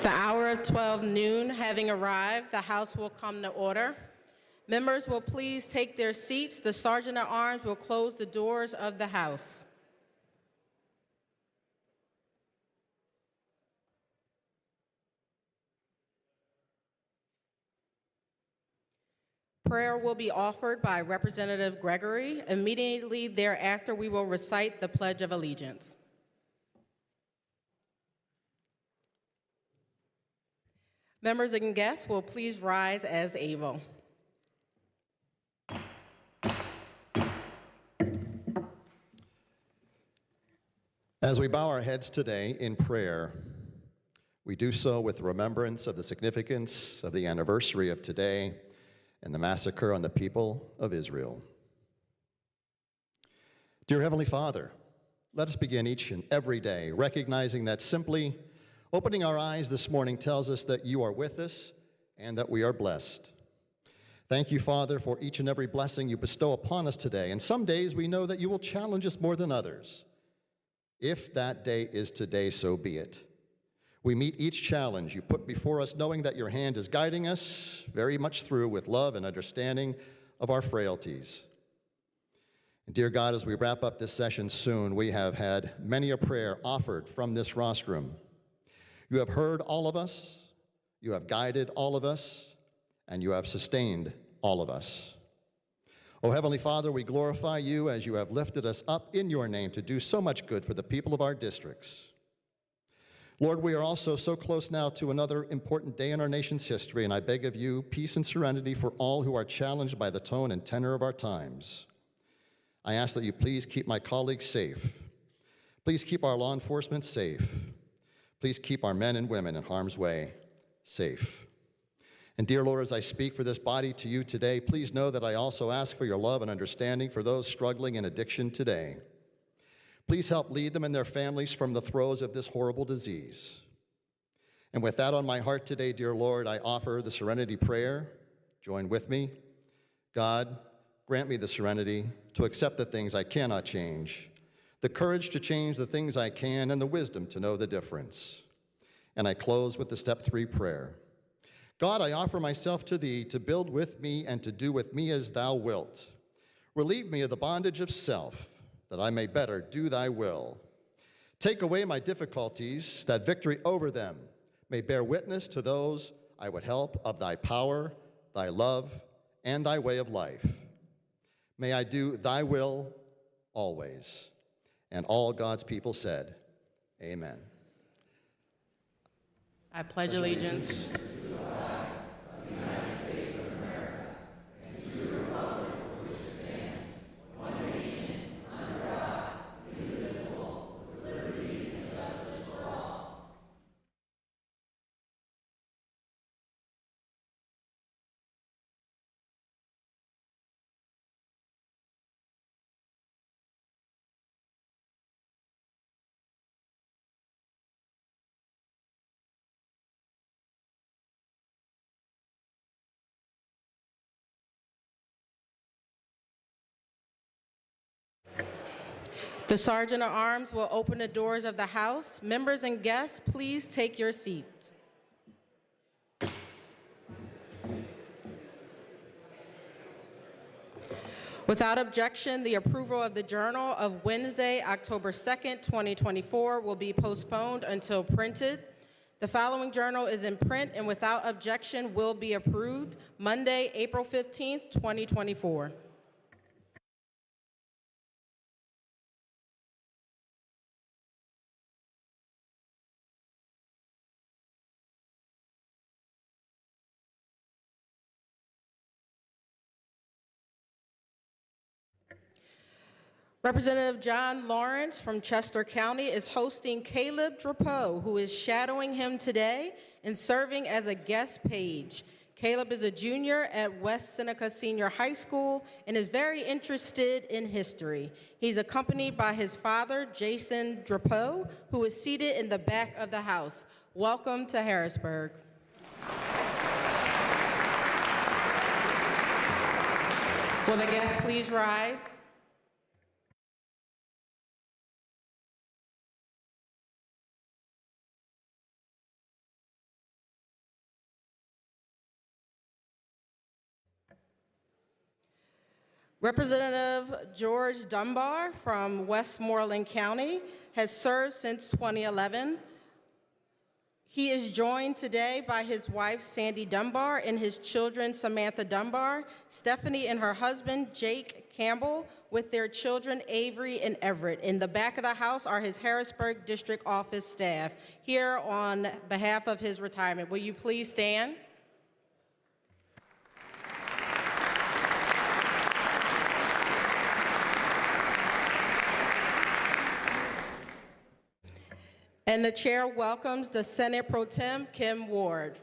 The hour of 12 noon having arrived, the House will come to order. Members will please take their seats. The Sergeant at Arms will close the doors of the House. Prayer will be offered by Representative Gregory. Immediately thereafter, we will recite the Pledge of Allegiance. Members and guests will please rise as able. As we bow our heads today in prayer, we do so with remembrance of the significance of the anniversary of today and the massacre on the people of Israel. Dear Heavenly Father, let us begin each and every day recognizing that simply opening our eyes this morning tells us that you are with us and that we are blessed. Thank you, Father, for each and every blessing you bestow upon us today. And some days we know that you will challenge us more than others. If that day is today, so be it. We meet each challenge you put before us, knowing that your hand is guiding us very much through with love and understanding of our frailties. And dear God, as we wrap up this session soon, we have had many a prayer offered from this rostrum. You have heard all of us, you have guided all of us, and you have sustained all of us. Oh, Heavenly Father, we glorify you as you have lifted us up in your name to do so much good for the people of our districts. Lord, we are also so close now to another important day in our nation's history, and I beg of you peace and serenity for all who are challenged by the tone and tenor of our times. I ask that you please keep my colleagues safe. Please keep our law enforcement safe. Please keep our men and women in harm's way safe. And dear Lord, as I speak for this body to you today, please know that I also ask for your love and understanding for those struggling in addiction today. Please help lead them and their families from the throes of this horrible disease. And with that on my heart today, dear Lord, I offer the serenity prayer. Join with me. God, grant me the serenity to accept the things I cannot change, the courage to change the things I can, and the wisdom to know the difference. And I close with the step 3 prayer. God, I offer myself to thee to build with me and to do with me as thou wilt. Relieve me of the bondage of self, that I may better do thy will. Take away my difficulties, that victory over them may bear witness to those I would help of thy power, thy love, and thy way of life. May I do thy will always. And all God's people said, amen. I pledge allegiance. The Sergeant at Arms will open the doors of the House. Members and guests, please take your seats. Without objection, the approval of the Journal of Wednesday, October 2nd, 2024 will be postponed until printed. The following journal is in print and without objection will be approved Monday, April 15th, 2024. Representative John Lawrence from Chester County is hosting Caleb Drapeau, who is shadowing him today and serving as a guest page. Caleb is a junior at West Seneca Senior High School and is very interested in history. He's accompanied by his father, Jason Drapeau, who is seated in the back of the house. Welcome to Harrisburg. Will the guests please rise? Representative George Dunbar from Westmoreland County has served since 2011. He is joined today by his wife, Sandy Dunbar, and his children, Samantha Dunbar, Stephanie and her husband, Jake Campbell, with their children, Avery and Everett. In the back of the house are his Harrisburg District Office staff, here on behalf of his retirement. Will you please stand? And the chair welcomes the Senate Pro Tem, Kim Ward.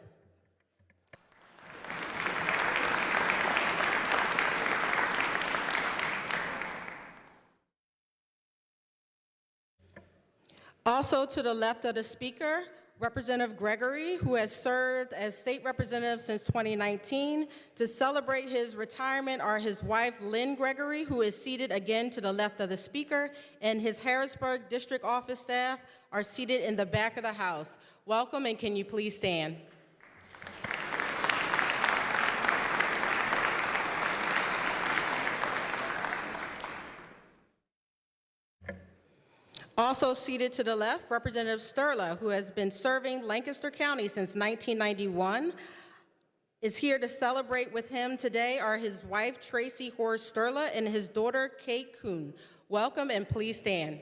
Also to the left of the speaker, Representative Gregory, who has served as state representative since 2019. To celebrate his retirement are his wife, Lynn Gregory, who is seated again to the left of the speaker, and his Harrisburg District Office staff are seated in the back of the house. Welcome, and can you please stand? Also seated to the left, Representative Sturla, who has been serving Lancaster County since 1991, is here to celebrate with him today are his wife, Tracy Horst Sturla, and his daughter, Kate Kuhn. Welcome, and please stand.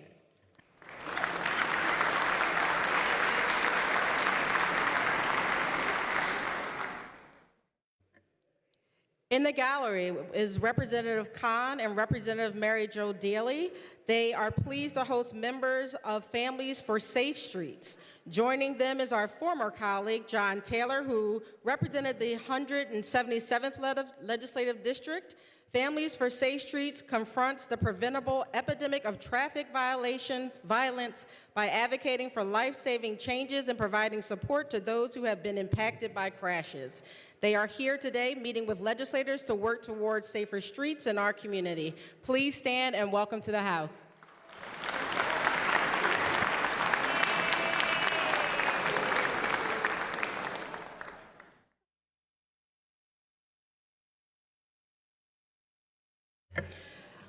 In the gallery is Representative Khan and Representative Mary Jo Daly. They are pleased to host members of Families for Safe Streets. Joining them is our former colleague, John Taylor, who represented the 177th Legislative District. Families for Safe Streets confronts the preventable epidemic of traffic violence by advocating for life-saving changes and providing support to those who have been impacted by crashes. They are here today meeting with legislators to work towards safer streets in our community. Please stand and welcome to the House.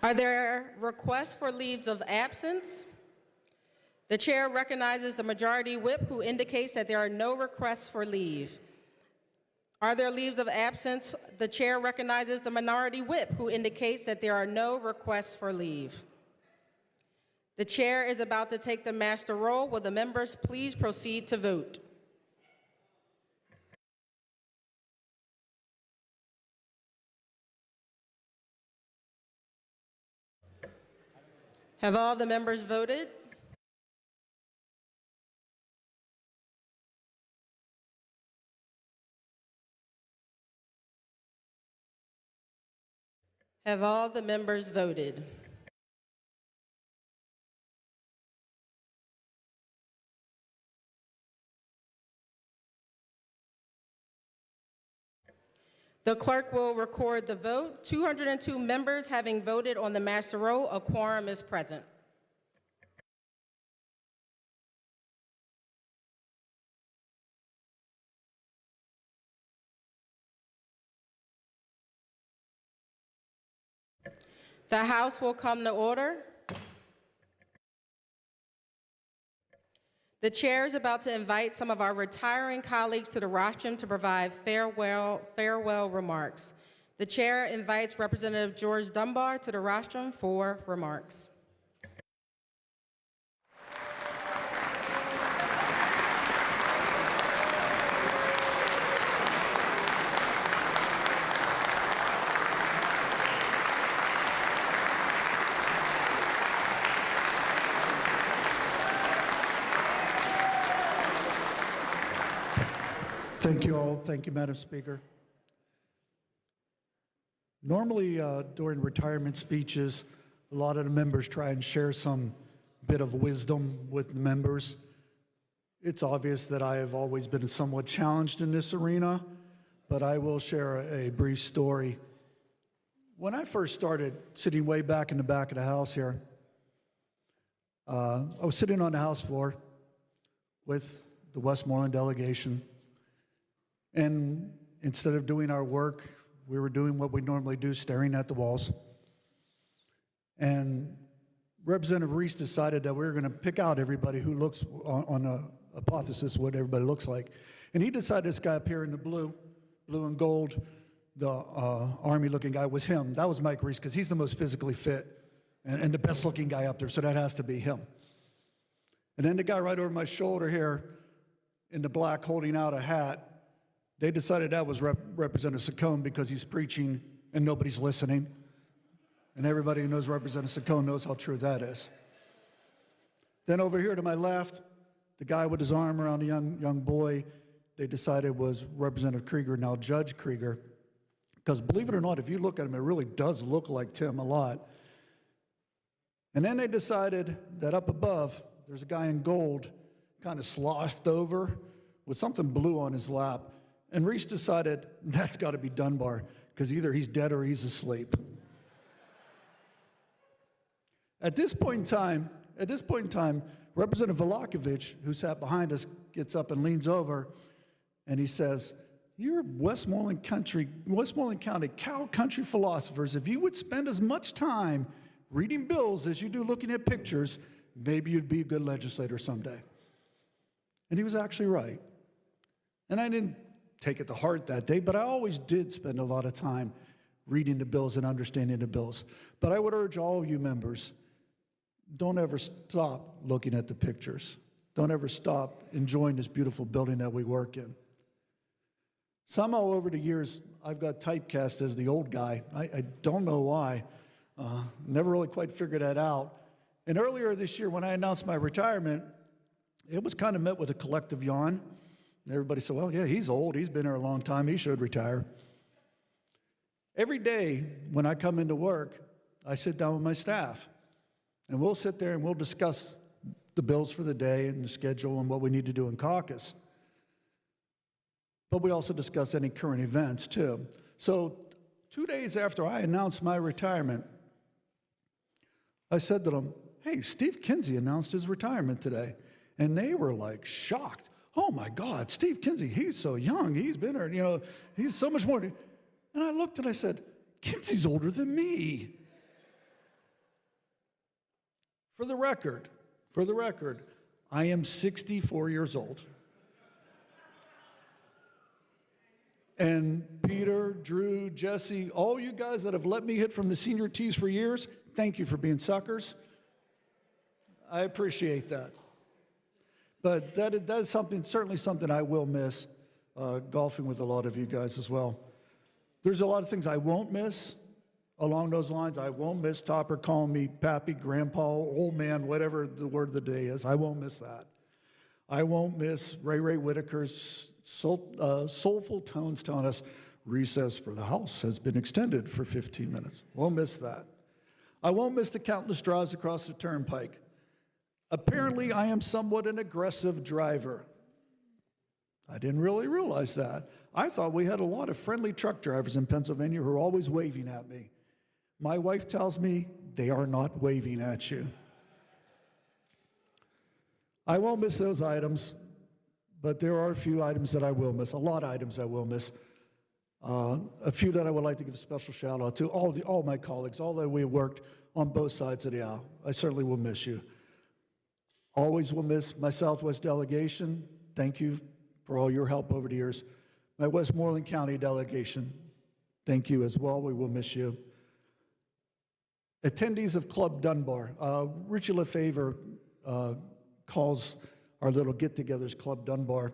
Are there requests for leaves of absence? The chair recognizes the majority whip, who indicates that there are no requests for leave. Are there leaves of absence? The chair recognizes the minority whip, who indicates that there are no requests for leave. The chair is about to take the master roll. Will the members please proceed to vote? Have all the members voted? Have all the members voted? The clerk will record the vote. 202 members having voted on the master roll, a quorum is present. The House will come to order. The chair is about to invite some of our retiring colleagues to the rostrum to provide farewell remarks. The chair invites Representative George Dunbar to the rostrum for remarks. Thank you all. Thank you, Madam Speaker. Normally, during retirement speeches, a lot of the members try and share some bit of wisdom with the members. It's obvious that I have always been somewhat challenged in this arena, but I will share a brief story. When I first started sitting way back in the back of the house here, I was sitting on the House floor with the Westmoreland delegation. And instead of doing our work, we were doing what we normally do, staring at the walls. And Representative Reese decided that we were going to pick out everybody who looks on a hypothesis what everybody looks like. And he decided this guy up here in the blue and gold, the Army-looking guy, was him. That was Mike Reese, because he's the most physically fit and the best-looking guy up there, so that has to be him. And then the guy right over my shoulder here in the black holding out a hat, they decided that was Representative Saccone because he's preaching and nobody's listening. And everybody who knows Representative Saccone knows how true that is. Then over here to my left, the guy with his arm around a young boy, they decided was Representative Krieger, now Judge Krieger. Because believe it or not, if you look at him, it really does look like Tim a lot. And then they decided that up above, there's a guy in gold, kind of sloshed over with something blue on his lap. And Reese decided that's got to be Dunbar, because either he's dead or he's asleep. At this point in time, Representative Velakovich, who sat behind us, gets up and leans over, and he says, "You're Westmoreland County cow country philosophers. If you would spend as much time reading bills as you do looking at pictures, maybe you'd be a good legislator someday." And he was actually right. And I didn't take it to heart that day, but I always did spend a lot of time reading the bills and understanding the bills. But I would urge all of you members, don't ever stop looking at the pictures. Don't ever stop enjoying this beautiful building that we work in. Somehow over the years, I've got typecast as the old guy. I don't know why. Never really quite figured that out. And earlier this year, when I announced my retirement, it was kind of met with a collective yawn. And everybody said, well, yeah, he's old. He's been here a long time. He should retire. Every day when I come into work, I sit down with my staff. And we'll sit there and we'll discuss the bills for the day and the schedule and what we need to do in caucus. But we also discuss any current events, too. So 2 days after I announced my retirement, I said to them, hey, Steve Kinsey announced his retirement today. And they were like shocked. Oh my God, Steve Kinsey, he's so young. He's been here, he's so much more. And I looked and I said, Kinsey's older than me. For the record, I am 64 years old. And Peter, Drew, Jesse, all you guys that have let me hit from the senior tees for years, thank you for being suckers. I appreciate that. But that is certainly something I will miss, golfing with a lot of you guys as well. There's a lot of things I won't miss along those lines. I won't miss Topper calling me pappy, grandpa, old man, whatever the word of the day is. I won't miss that. I won't miss Ray Whitaker's soulful tones telling us recess for the House has been extended for 15 minutes. Won't miss that. I won't miss the countless drives across the turnpike. Apparently, I am somewhat an aggressive driver. I didn't really realize that. I thought we had a lot of friendly truck drivers in Pennsylvania who are always waving at me. My wife tells me they are not waving at you. I won't miss those items, but there are a few items that I will miss, a lot of items I will miss. A few that I would like to give a special shout out to, all my colleagues, all that we worked on both sides of the aisle. I certainly will miss you. Always will miss my Southwest delegation. Thank you for all your help over the years. My Westmoreland County delegation, thank you as well. We will miss you. Attendees of Club Dunbar. Richie Lefevre calls our little get-togethers Club Dunbar.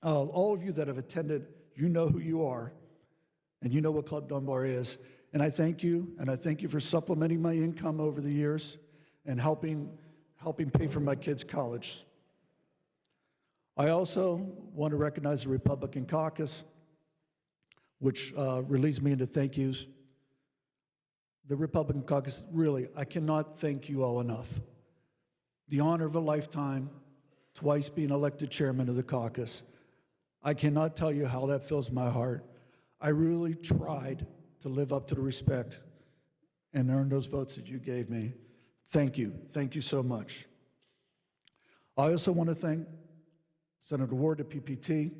All of you that have attended, you know who you are, and you know what Club Dunbar is. And I thank you for supplementing my income over the years and helping pay for my kids' college. I also want to recognize the Republican caucus, which leads me into thank yous. The Republican caucus, really, I cannot thank you all enough. The honor of a lifetime, twice being elected chairman of the caucus. I cannot tell you how that fills my heart. I really tried to live up to the respect and earn those votes that you gave me. Thank you. Thank you so much. I also want to thank Senator Ward at PPT,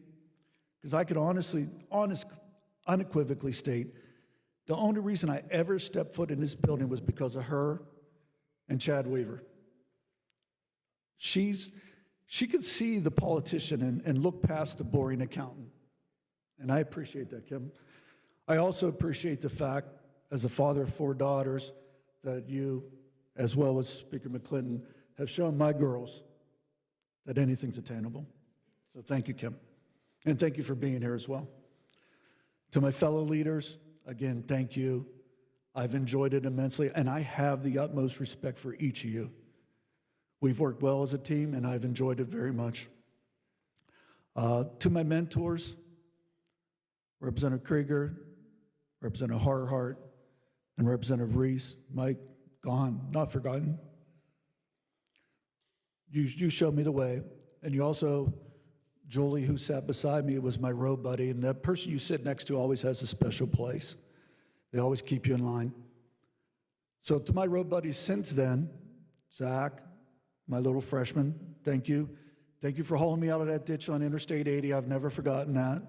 because I could unequivocally state The only reason I ever stepped foot in this building was because of her and Chad Weaver. She could see the politician and look past the boring accountant. And I appreciate that, Kim. I also appreciate the fact, as a father of 4 daughters, that you, as well as Speaker McClinton, have shown my girls that anything's attainable. So thank you, Kim. And thank you for being here as well. To my fellow leaders, again, thank you. I've enjoyed it immensely, and I have the utmost respect for each of you. We've worked well as a team, and I've enjoyed it very much. To my mentors, Representative Krieger, Representative Harhart, and Representative Reese, Mike, gone, not forgotten. You showed me the way, and you also, Julie, who sat beside me, was my road buddy, and that person you sit next to always has a special place. They always keep you in line. So to my road buddies since then, Zach, my little freshman, thank you. Thank you for hauling me out of that ditch on Interstate 80. I've never forgotten that.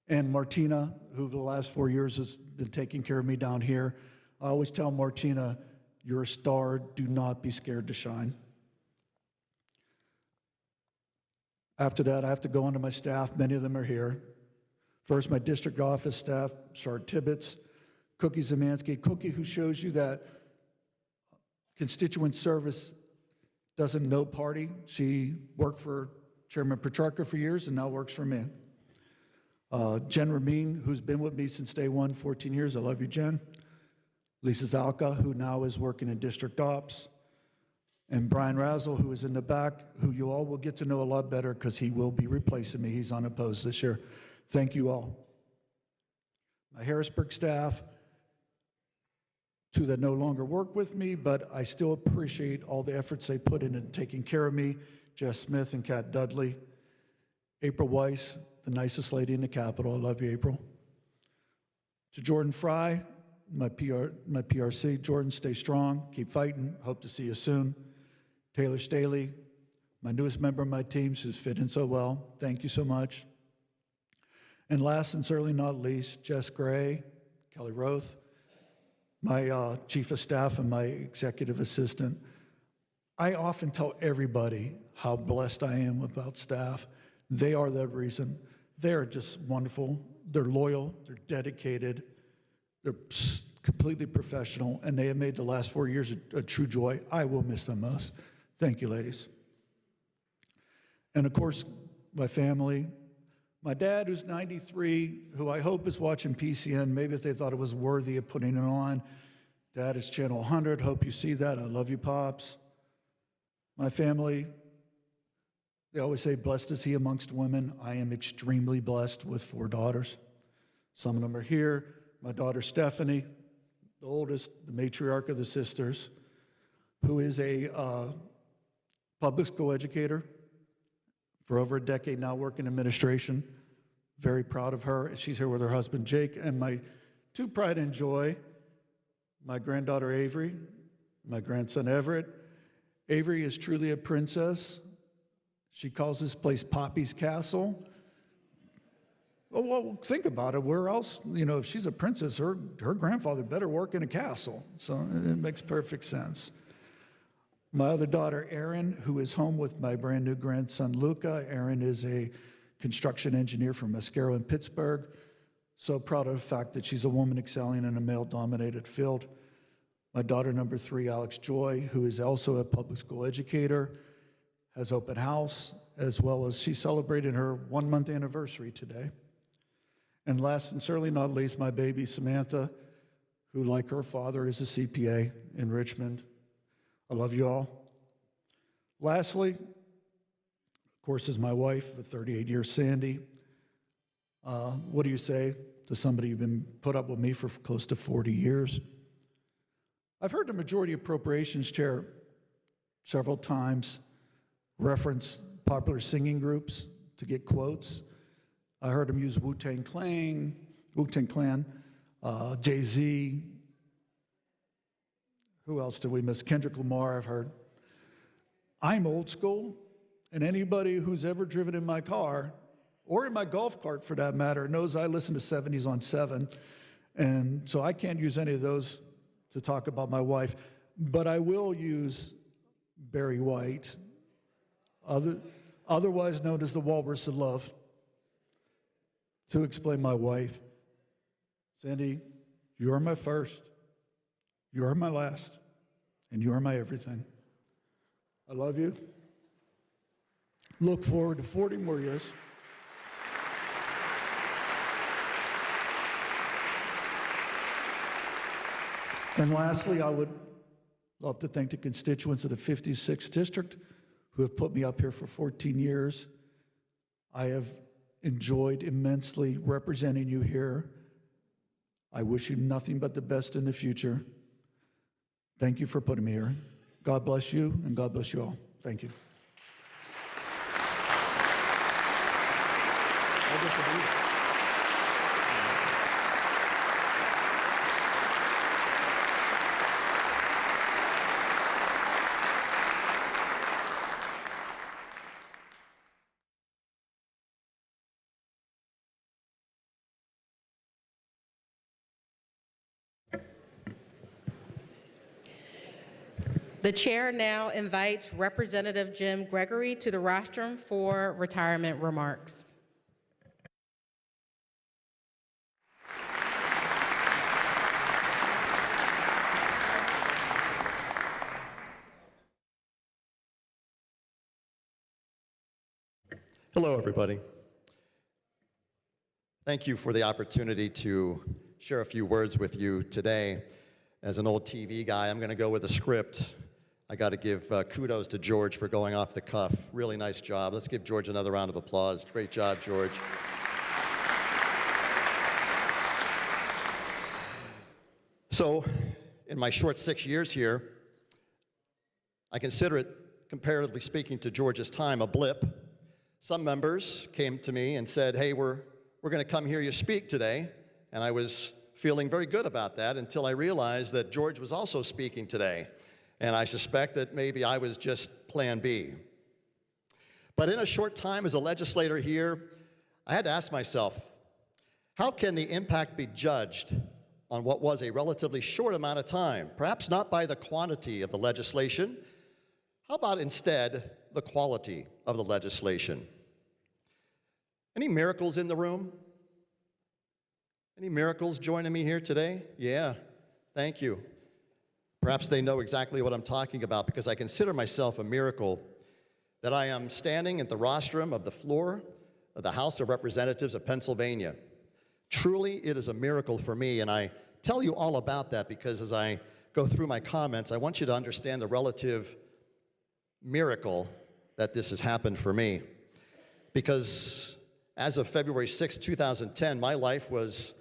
And Martina, who for the last 4 years has been taking care of me down here. I always tell Martina, you're a star, do not be scared to shine. After that, I have to go on to my staff. Many of them are here. First, my district office staff, Shar Tibbetts, Cookie Zemansky. Cookie, who shows you that constituent service doesn't know party. She worked for Chairman Petrarca for years and now works for me. Jen Ramin, who's been with me since day one, 14 years. I love you, Jen. Lisa Zalka, who now is working in district ops. And Brian Razzle, who is in the back, who you all will get to know a lot better because he will be replacing me. He's unopposed this year. Thank you all. My Harrisburg staff, 2 that no longer work with me, but I still appreciate all the efforts they put in taking care of me. Jess Smith and Kat Dudley. April Weiss, the nicest lady in the Capitol. I love you, April. To Jordan Fry, my PRC. Jordan, stay strong. Keep fighting. Hope to see you soon. Taylor Staley, my newest member of my team, who's fit in so well. Thank you so much. And last and certainly not least, Jess Gray, Kelly Roth, my chief of staff and my executive assistant. I often tell everybody how blessed I am about staff. They are that reason. They are just wonderful. They're loyal. They're dedicated. They're completely professional, and they have made the last 4 years a true joy. I will miss them most. Thank you, ladies. And of course, my family. My dad, who's 93, who I hope is watching PCN, maybe if they thought it was worthy of putting it on. Dad is Channel 100. Hope you see that. I love you, Pops. My family, they always say, blessed is he amongst women. I am extremely blessed with 4 daughters. Some of them are here. My daughter, Stephanie, the oldest, the matriarch of the sisters, who is a public school educator for over a decade now, working in administration. Very proud of her. She's here with her husband, Jake, and my 2 pride and joy, my granddaughter, Avery, my grandson, Everett. Avery is truly a princess. She calls this place Poppy's Castle. Well, think about it. Where else, if she's a princess, her grandfather better work in a castle. So it makes perfect sense. My other daughter, Erin, who is home with my brand new grandson, Luca. Erin is a construction engineer from Mascaro in Pittsburgh. So proud of the fact that she's a woman excelling in a male-dominated field. My daughter, number 3, Alex Joy, who is also a public school educator, has open house, as well as she's celebrating her 1-month anniversary today. And last and certainly not least, my baby, Samantha, who, like her father, is a CPA in Richmond. I love you all. Lastly, of course, is my wife of 38 years, Sandy. What do you say to somebody who's been put up with me for close to 40 years? I've heard the Majority Appropriations Chair several times reference popular singing groups to get quotes. I heard him use Wu-Tang Clan, Jay-Z. Who else did we miss? Kendrick Lamar, I've heard. I'm old school, and anybody who's ever driven in my car, or in my golf cart for that matter, knows I listen to 70s on 7. And so I can't use any of those to talk about my wife, but I will use Barry White, otherwise known as the Walrus of Love, to explain my wife. Cindy, you are my first, you are my last, and you are my everything. I love you. Look forward to 40 more years. And lastly, I would love to thank the constituents of the 56th District who have put me up here for 14 years. I have enjoyed immensely representing you here. I wish you nothing but the best in the future. Thank you for putting me here. God bless you, and God bless you all. Thank you. The chair now invites Representative Jim Gregory to the rostrum for retirement remarks. Hello, everybody. Thank you for the opportunity to share a few words with you today. As an old TV guy, I'm going to go with a script. I got to give kudos to George for going off the cuff. Really nice job. Let's give George another round of applause. Great job, George. So, in my short 6 years here, I consider it, comparatively speaking to George's time, a blip. Some members came to me and said, hey, we're going to come hear you speak today. And I was feeling very good about that until I realized that George was also speaking today. And I suspect that maybe I was just plan B. But in a short time as a legislator here, I had to ask myself, how can the impact be judged on what was a relatively short amount of time? Perhaps not by the quantity of the legislation. How about instead the quality of the legislation? Any miracles in the room? Any miracles joining me here today? Yeah, thank you. Perhaps they know exactly what I'm talking about, because I consider myself a miracle that I am standing at the rostrum of the floor of the House of Representatives of Pennsylvania. Truly, it is a miracle for me, and I tell you all about that because as I go through my comments, I want you to understand the relative miracle that this has happened for me. Because as of February 6, 2010, my life was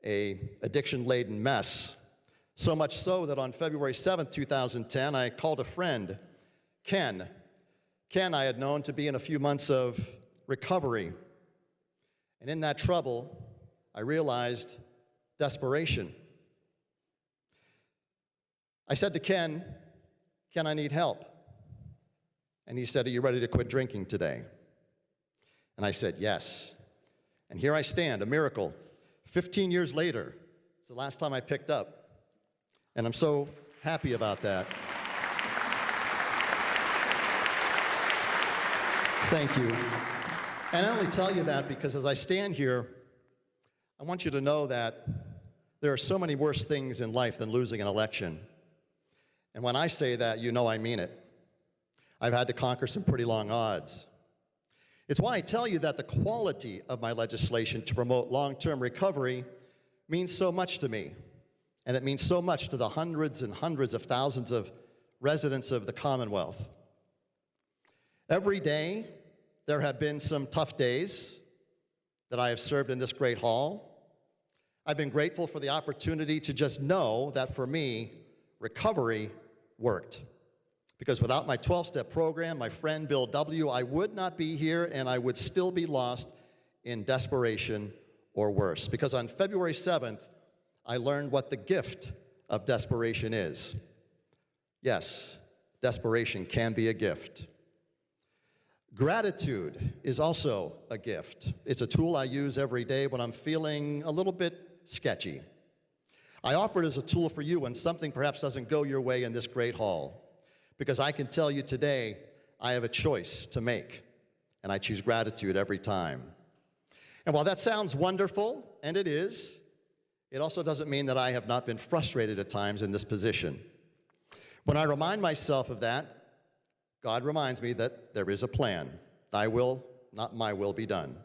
an addiction-laden mess. So much so that on February 7, 2010, I called a friend, Ken. Ken I had known to be in a few months of recovery. And in that trouble, I realized desperation. I said to Ken, Ken, I need help. And he said, are you ready to quit drinking today? And I said, yes. And here I stand, a miracle. 15 years later, it's the last time I picked up. And I'm so happy about that. Thank you. And I only tell you that because as I stand here, I want you to know that there are so many worse things in life than losing an election. And when I say that, you know I mean it. I've had to conquer some pretty long odds. It's why I tell you that the quality of my legislation to promote long-term recovery means so much to me. And it means so much to the hundreds and hundreds of thousands of residents of the Commonwealth. Every day, there have been some tough days that I have served in this great hall. I've been grateful for the opportunity to just know that for me, recovery worked. Because without my 12-step program, my friend Bill W., I would not be here and I would still be lost in desperation or worse. Because on February 7th, I learned what the gift of desperation is. Yes, desperation can be a gift. Gratitude is also a gift. It's a tool I use every day when I'm feeling a little bit sketchy. I offer it as a tool for you when something perhaps doesn't go your way in this great hall, because I can tell you today I have a choice to make, and I choose gratitude every time. And while that sounds wonderful, and it is, it also doesn't mean that I have not been frustrated at times in this position. When I remind myself of that, God reminds me that there is a plan. Thy will, not my will, be done.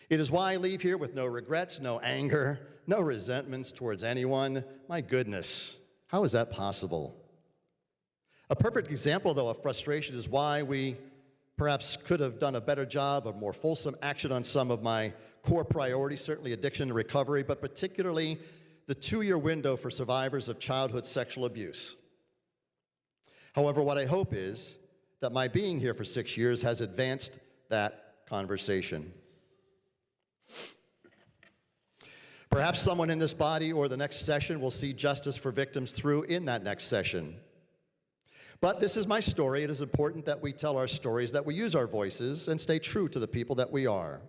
It is why I leave here with no regrets, no anger, no resentments towards anyone. My goodness, how is that possible? A perfect example, though, of frustration is why we perhaps could have done a better job of more fulsome action on some of my core priorities, certainly addiction and recovery, but particularly the 2-year window for survivors of childhood sexual abuse. However, what I hope is that my being here for 6 years has advanced that conversation. Perhaps someone in this body or the next session will see justice for victims through in that next session. But this is my story. It is important that we tell our stories, that we use our voices, and stay true to the people that we are.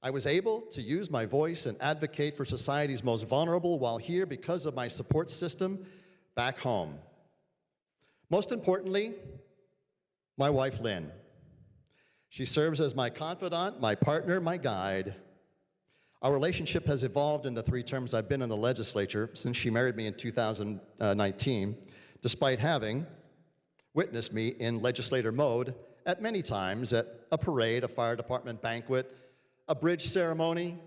I was able to use my voice and advocate for society's most vulnerable while here because of my support system back home. Most importantly, my wife, Lynn. She serves as my confidant, my partner, my guide. Our relationship has evolved in the 3 terms I've been in the legislature since she married me in 2019, despite having witnessed me in legislator mode at many times at a parade, a fire department banquet, a bridge ceremony,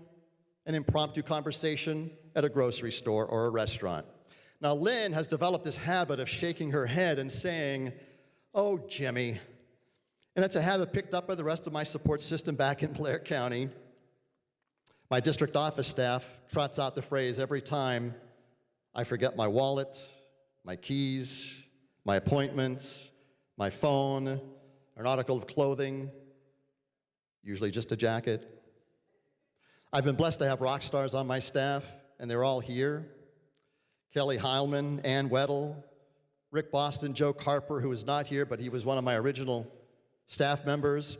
an impromptu conversation at a grocery store or a restaurant. Now, Lynn has developed this habit of shaking her head and saying, "Oh, Jimmy." And it's a habit picked up by the rest of my support system back in Blair County. My district office staff trots out the phrase every time I forget my wallet, my keys, my appointments, my phone, an article of clothing, usually just a jacket. I've been blessed to have rock stars on my staff, and they're all here. Kelly Heilman, Ann Weddle, Rick Boston, Joe Carper, who is not here, but he was one of my original staff members.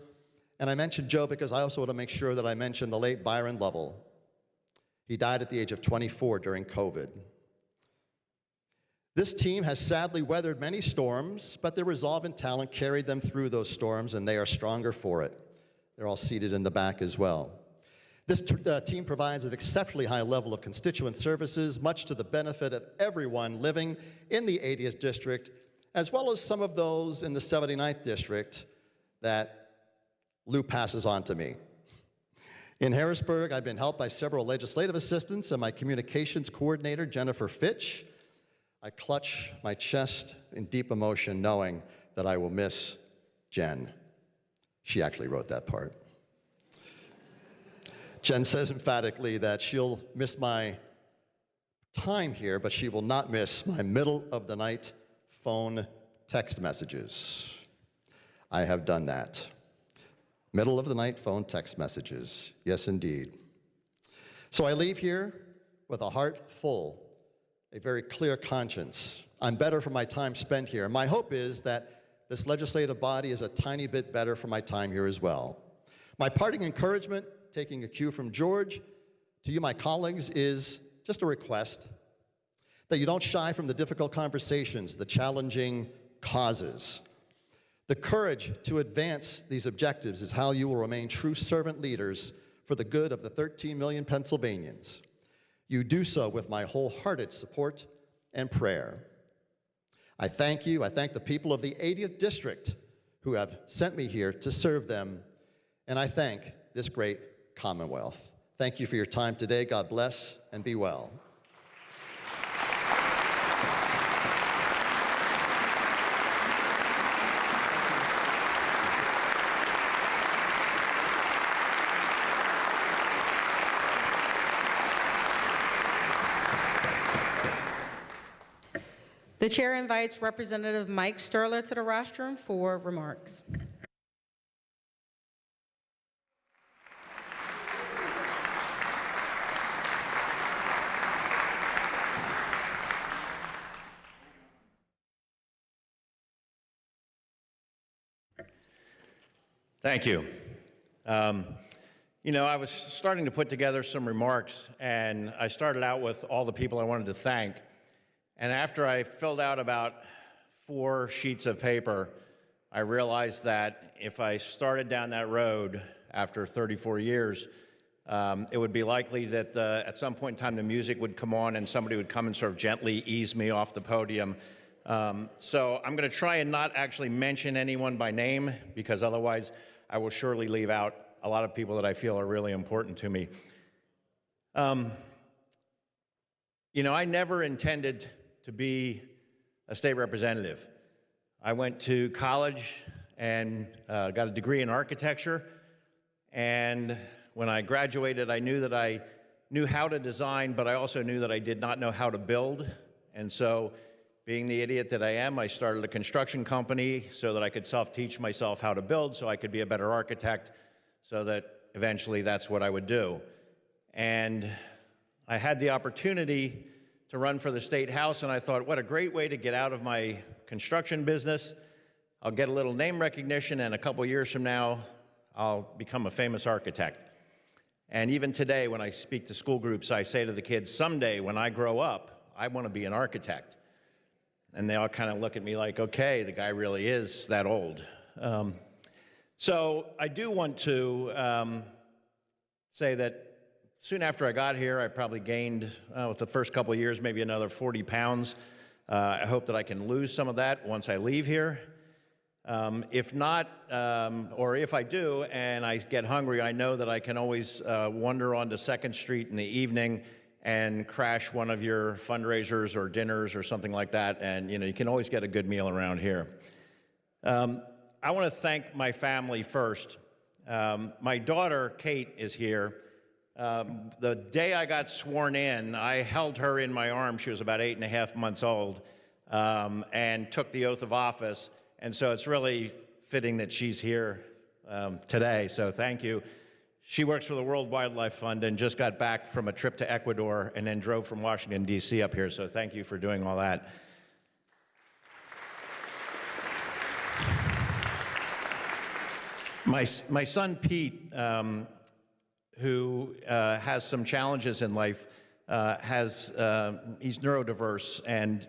And I mentioned Joe because I also want to make sure that I mention the late Byron Lovell. He died at the age of 24 during COVID. This team has sadly weathered many storms, but their resolve and talent carried them through those storms, and they are stronger for it. They're all seated in the back as well. This team provides an exceptionally high level of constituent services, much to the benefit of everyone living in the 80th District, as well as some of those in the 79th District that Lou passes on to me. In Harrisburg, I've been helped by several legislative assistants and my communications coordinator, Jennifer Fitch. I clutch my chest in deep emotion knowing that I will miss Jen. She actually wrote that part. Jen says emphatically that she'll miss my time here, but she will not miss my middle-of-the-night phone text messages. I have done that. Middle-of-the-night phone text messages. Yes, indeed. So I leave here with a heart full, a very clear conscience. I'm better for my time spent here. My hope is that this legislative body is a tiny bit better for my time here as well. My parting encouragement, taking a cue from George, to you, my colleagues, is just a request that you don't shy from the difficult conversations, the challenging causes. The courage to advance these objectives is how you will remain true servant leaders for the good of the 13 million Pennsylvanians. You do so with my wholehearted support and prayer. I thank you. I thank the people of the 80th District who have sent me here to serve them, and I thank this great Commonwealth. Thank you for your time today. God bless and be well. The chair invites Representative Mike Sturla to the rostrum for remarks. Thank you. You know, I was starting to put together some remarks, and I started out with all the people I wanted to thank. And after I filled out about 4 sheets of paper, I realized that if I started down that road after 34 years, it would be likely that at some point in time the music would come on and somebody would come and sort of gently ease me off the podium. So I'm going to try and not actually mention anyone by name, because otherwise I will surely leave out a lot of people that I feel are really important to me. You know, I never intended to be a state representative. I went to college and got a degree in architecture, and when I graduated, I knew that I knew how to design, but I also knew that I did not know how to build. And so, being the idiot that I am, I started a construction company so that I could self-teach myself how to build, so I could be a better architect, so that eventually that's what I would do. And I had the opportunity to run for the state house, and I thought, what a great way to get out of my construction business. I'll get a little name recognition, and a couple years from now, I'll become a famous architect. And even today, when I speak to school groups, I say to the kids, someday when I grow up, I want to be an architect. And they all kind of look at me like, okay, the guy really is that old. So I do want to say that soon after I got here, I probably gained, with the first couple of years, maybe another 40 pounds. I hope that I can lose some of that once I leave here. If not, or if I do and I get hungry, I know that I can always wander onto 2nd Street in the evening and crash one of your fundraisers or dinners or something like that, and you can always get a good meal around here. I want to thank my family first. My daughter, Kate, is here. The day I got sworn in, I held her in my arms. She was about 8.5 months old, and took the oath of office. And so it's really fitting that she's here today, so thank you. She works for the World Wildlife Fund and just got back from a trip to Ecuador and then drove from Washington, D.C. up here, so thank you for doing all that. My son, Pete, who has some challenges in life, he's neurodiverse, and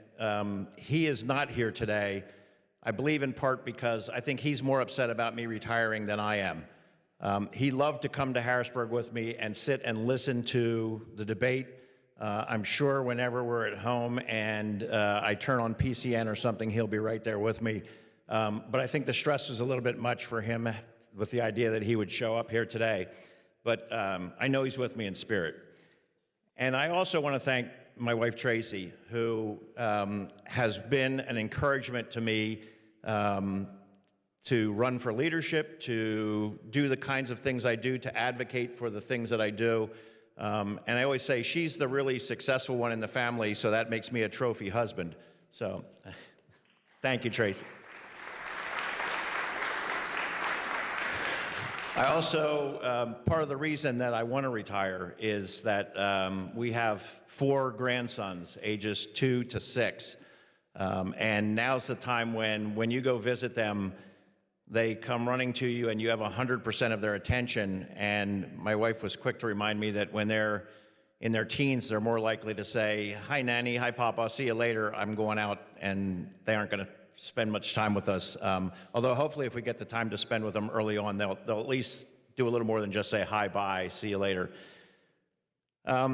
he is not here today. I believe in part because I think he's more upset about me retiring than I am. He loved to come to Harrisburg with me and sit and listen to the debate. I'm sure whenever we're at home and I turn on PCN or something, he'll be right there with me. But I think the stress was a little bit much for him with the idea that he would show up here today. But I know he's with me in spirit. And I also want to thank my wife, Tracy, who has been an encouragement to me to run for leadership, to do the kinds of things I do, to advocate for the things that I do. And I always say she's the really successful one in the family, so that makes me a trophy husband. So thank you, Tracy. I also, part of the reason that I want to retire is that we have 4 grandsons, ages 2 to 6. And now's the time when you go visit them, they come running to you and you have 100% of their attention. And my wife was quick to remind me that when they're in their teens, they're more likely to say, hi, Nanny, hi, Papa, see you later, I'm going out, and they aren't going to spend much time with us. Although hopefully if we get the time to spend with them early on, they'll at least do a little more than just say hi, bye, see you later. I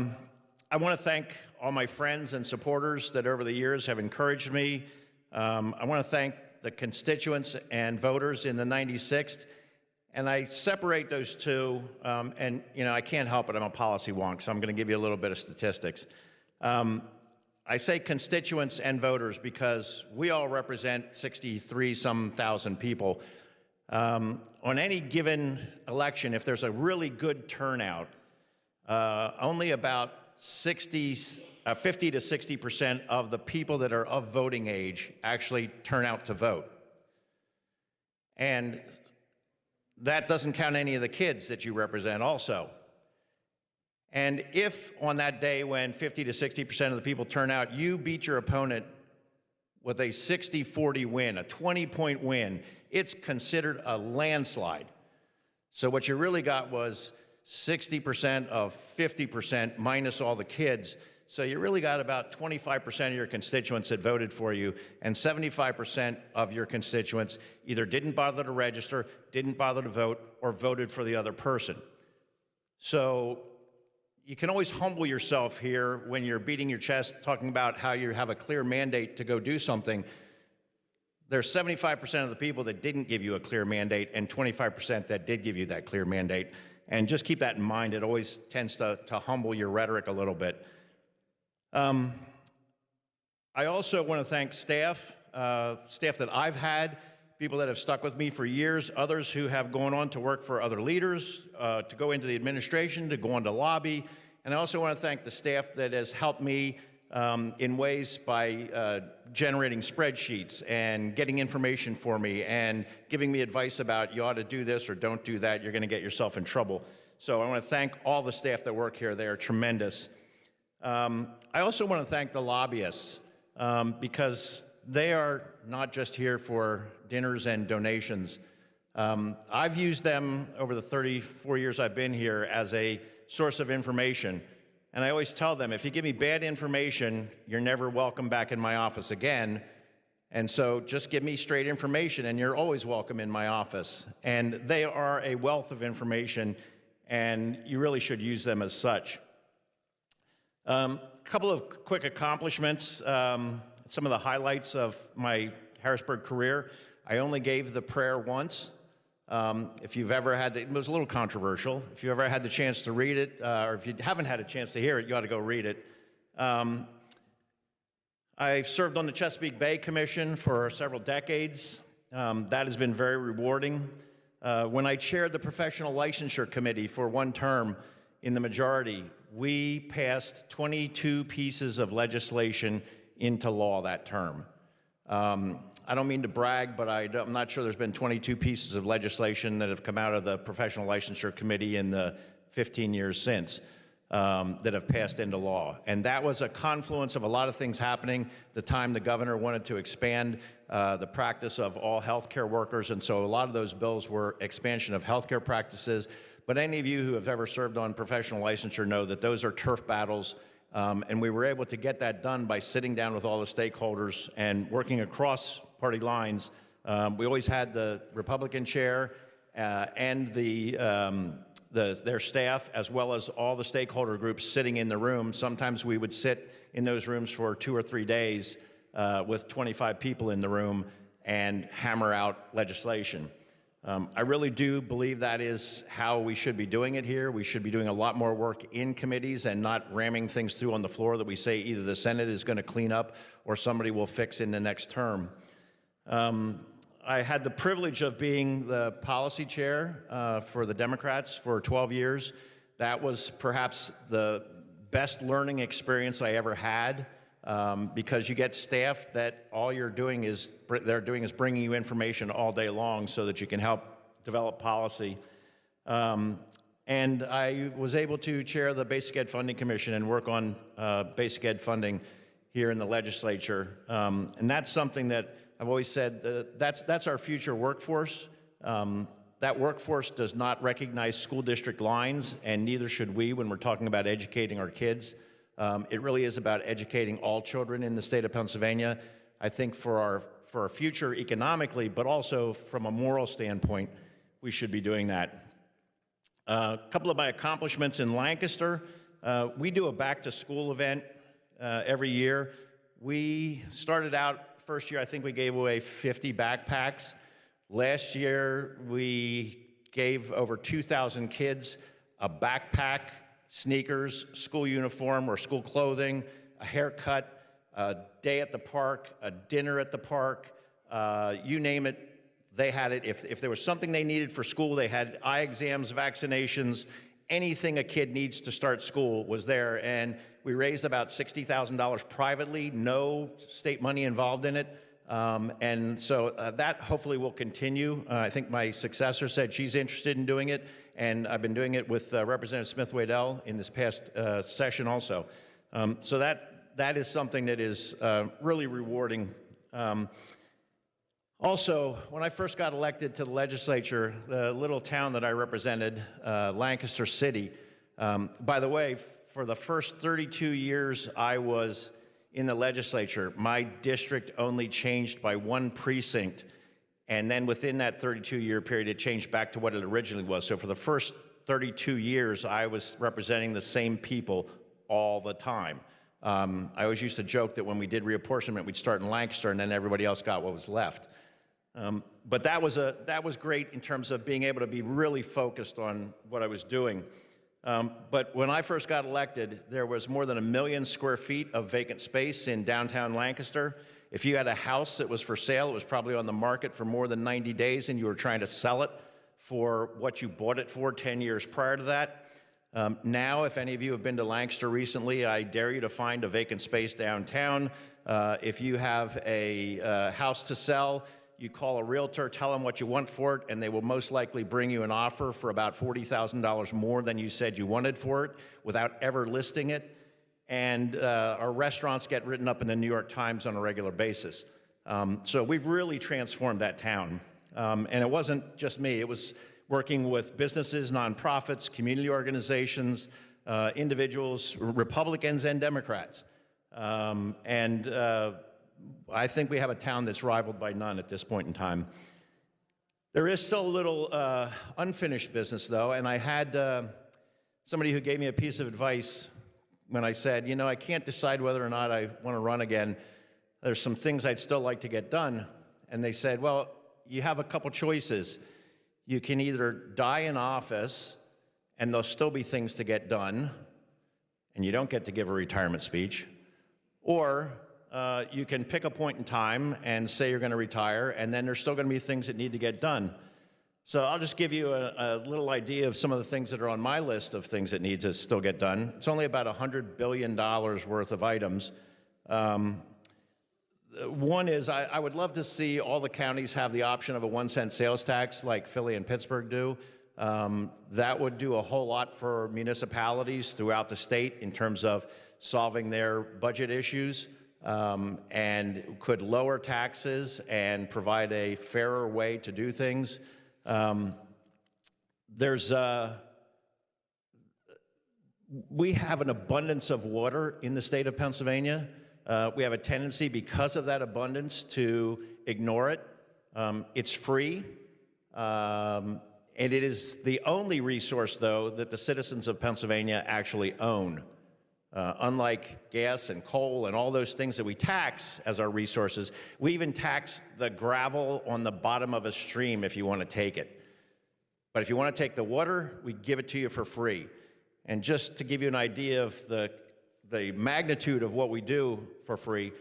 want to thank all my friends and supporters that over the years have encouraged me. I want to thank the constituents and voters in the 96th. And I separate those two, and I can't help it, I'm a policy wonk, so I'm going to give you a little bit of statistics. I say constituents and voters because we all represent 63-some thousand people. On any given election, if there's a really good turnout, only about 50 to 60% of the people that are of voting age actually turn out to vote. And that doesn't count any of the kids that you represent also. And if on that day when 50 to 60% of the people turn out, you beat your opponent with a 60-40 win, a 20-point win, it's considered a landslide. So what you really got was 60% of 50% minus all the kids. So you really got about 25% of your constituents that voted for you, and 75% of your constituents either didn't bother to register, didn't bother to vote, or voted for the other person. So you can always humble yourself here when you're beating your chest talking about how you have a clear mandate to go do something. There's 75% of the people that didn't give you a clear mandate and 25% that did give you that clear mandate. And just keep that in mind. It always tends to humble your rhetoric a little bit. I also want to thank staff that I've had, people that have stuck with me for years, others who have gone on to work for other leaders, to go into the administration, to go on to lobby. And I also want to thank the staff that has helped me in ways by generating spreadsheets and getting information for me and giving me advice about you ought to do this or don't do that, you're going to get yourself in trouble. So I want to thank all the staff that work here. They are tremendous. I also want to thank the lobbyists because they are not just here for dinners and donations. I've used them over the 34 years I've been here as a source of information. And I always tell them, if you give me bad information, you're never welcome back in my office again. And so just give me straight information and you're always welcome in my office. And they are a wealth of information and you really should use them as such. A couple of quick accomplishments, some of the highlights of my Harrisburg career. I only gave the prayer once. If you've ever had, it was a little controversial. If you ever had the chance to read it, or if you haven't had a chance to hear it, you ought to go read it. I've served on the Chesapeake Bay Commission for several decades. That has been very rewarding. When I chaired the Professional Licensure Committee for one term in the majority, we passed 22 pieces of legislation into law that term. I don't mean to brag, but I'm not sure there's been 22 pieces of legislation that have come out of the Professional Licensure Committee in the 15 years since that have passed into law. And that was a confluence of a lot of things happening. The time the governor wanted to expand the practice of all healthcare workers, and so a lot of those bills were expansion of healthcare practices. But any of you who have ever served on professional licensure know that those are turf battles. And we were able to get that done by sitting down with all the stakeholders and working across party lines. We always had the Republican chair and their staff, as well as all the stakeholder groups sitting in the room. Sometimes we would sit in those rooms for 2 or 3 days with 25 people in the room and hammer out legislation. I really do believe that is how we should be doing it here. We should be doing a lot more work in committees and not ramming things through on the floor that we say either the Senate is going to clean up or somebody will fix in the next term. I had the privilege of being the policy chair for the Democrats for 12 years. That was perhaps the best learning experience I ever had. Because you get staff that all they're doing is bringing you information all day long so that you can help develop policy. And I was able to chair the Basic Ed Funding Commission and work on basic ed funding here in the legislature. And that's something that I've always said, that's our future workforce. That workforce does not recognize school district lines, and neither should we when we're talking about educating our kids. It really is about educating all children in the state of Pennsylvania. I think for our future economically, but also from a moral standpoint, we should be doing that. A couple of my accomplishments in Lancaster. We do a back-to-school event every year. We started out, first year, I think we gave away 50 backpacks. Last year, we gave over 2,000 kids a backpack, sneakers, school uniform or school clothing, a haircut, a day at the park, a dinner at the park, you name it, they had it. If there was something they needed for school, they had eye exams, vaccinations, anything a kid needs to start school was there. And we raised about $60,000 privately, no state money involved in it. And so that hopefully will continue. I think my successor said she's interested in doing it, and I've been doing it with Representative Smith-Waddell in this past session also. So that is something that is really rewarding. Also, when I first got elected to the legislature, the little town that I represented, Lancaster City, by the way, for the first 32 years I was in the legislature, my district only changed by one precinct, and then within that 32-year period, it changed back to what it originally was. So for the first 32 years, I was representing the same people all the time. I always used to joke that when we did reapportionment, we'd start in Lancaster, and then everybody else got what was left. But that was great in terms of being able to be really focused on what I was doing. But when I first got elected, there was more than 1 million square feet of vacant space in downtown Lancaster. If you had a house that was for sale, it was probably on the market for more than 90 days, and you were trying to sell it for what you bought it for 10 years prior to that. Now, if any of you have been to Lancaster recently, I dare you to find a vacant space downtown. If you have a house to sell, you call a realtor, tell them what you want for it, and they will most likely bring you an offer for about $40,000 more than you said you wanted for it without ever listing it. And our restaurants get written up in the New York Times on a regular basis. So we've really transformed that town. And it wasn't just me. It was working with businesses, nonprofits, community organizations, individuals, Republicans and Democrats. I think we have a town that's rivaled by none at this point in time. There is still a little unfinished business, though, and I had somebody who gave me a piece of advice when I said, you know, I can't decide whether or not I want to run again. There's some things I'd still like to get done. And they said, well, you have a couple choices. You can either die in office, and there'll still be things to get done, and you don't get to give a retirement speech, or you can pick a point in time and say you're going to retire, and then there's still going to be things that need to get done. So I'll just give you a little idea of some of the things that are on my list of things that need to still get done. It's only about $100 billion worth of items. One is I would love to see all the counties have the option of a 1-cent sales tax like Philly and Pittsburgh do. That would do a whole lot for municipalities throughout the state in terms of solving their budget issues. And could lower taxes and provide a fairer way to do things. We have an abundance of water in the state of Pennsylvania. We have a tendency, because of that abundance, to ignore it. It's free, and it is the only resource, though, that the citizens of Pennsylvania actually own. Unlike gas and coal and all those things that we tax as our resources, we even tax the gravel on the bottom of a stream if you want to take it. But if you want to take the water, we give it to you for free. And just to give you an idea of the magnitude of what we do for free,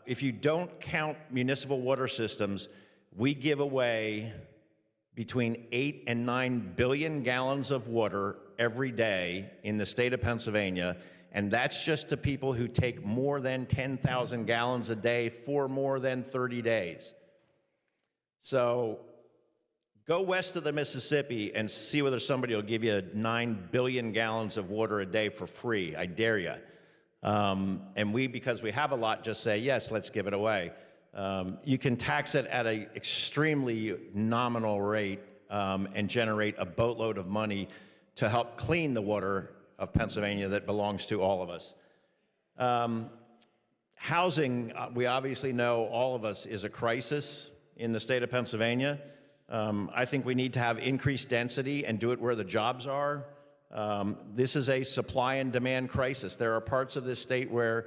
if you don't count municipal water systems, we give away between 8 and 9 billion gallons of water every day in the state of Pennsylvania. And that's just to people who take more than 10,000 gallons a day for more than 30 days. So go west of the Mississippi and see whether somebody will give you 9 billion gallons of water a day for free. I dare you. And we, because we have a lot, just say, yes, let's give it away. You can tax it at an extremely nominal rate and generate a boatload of money to help clean the water of Pennsylvania that belongs to all of us. Housing, we obviously know, all of us, is a crisis in the state of Pennsylvania. I think we need to have increased density and do it where the jobs are. This is a supply and demand crisis. There are parts of this state where,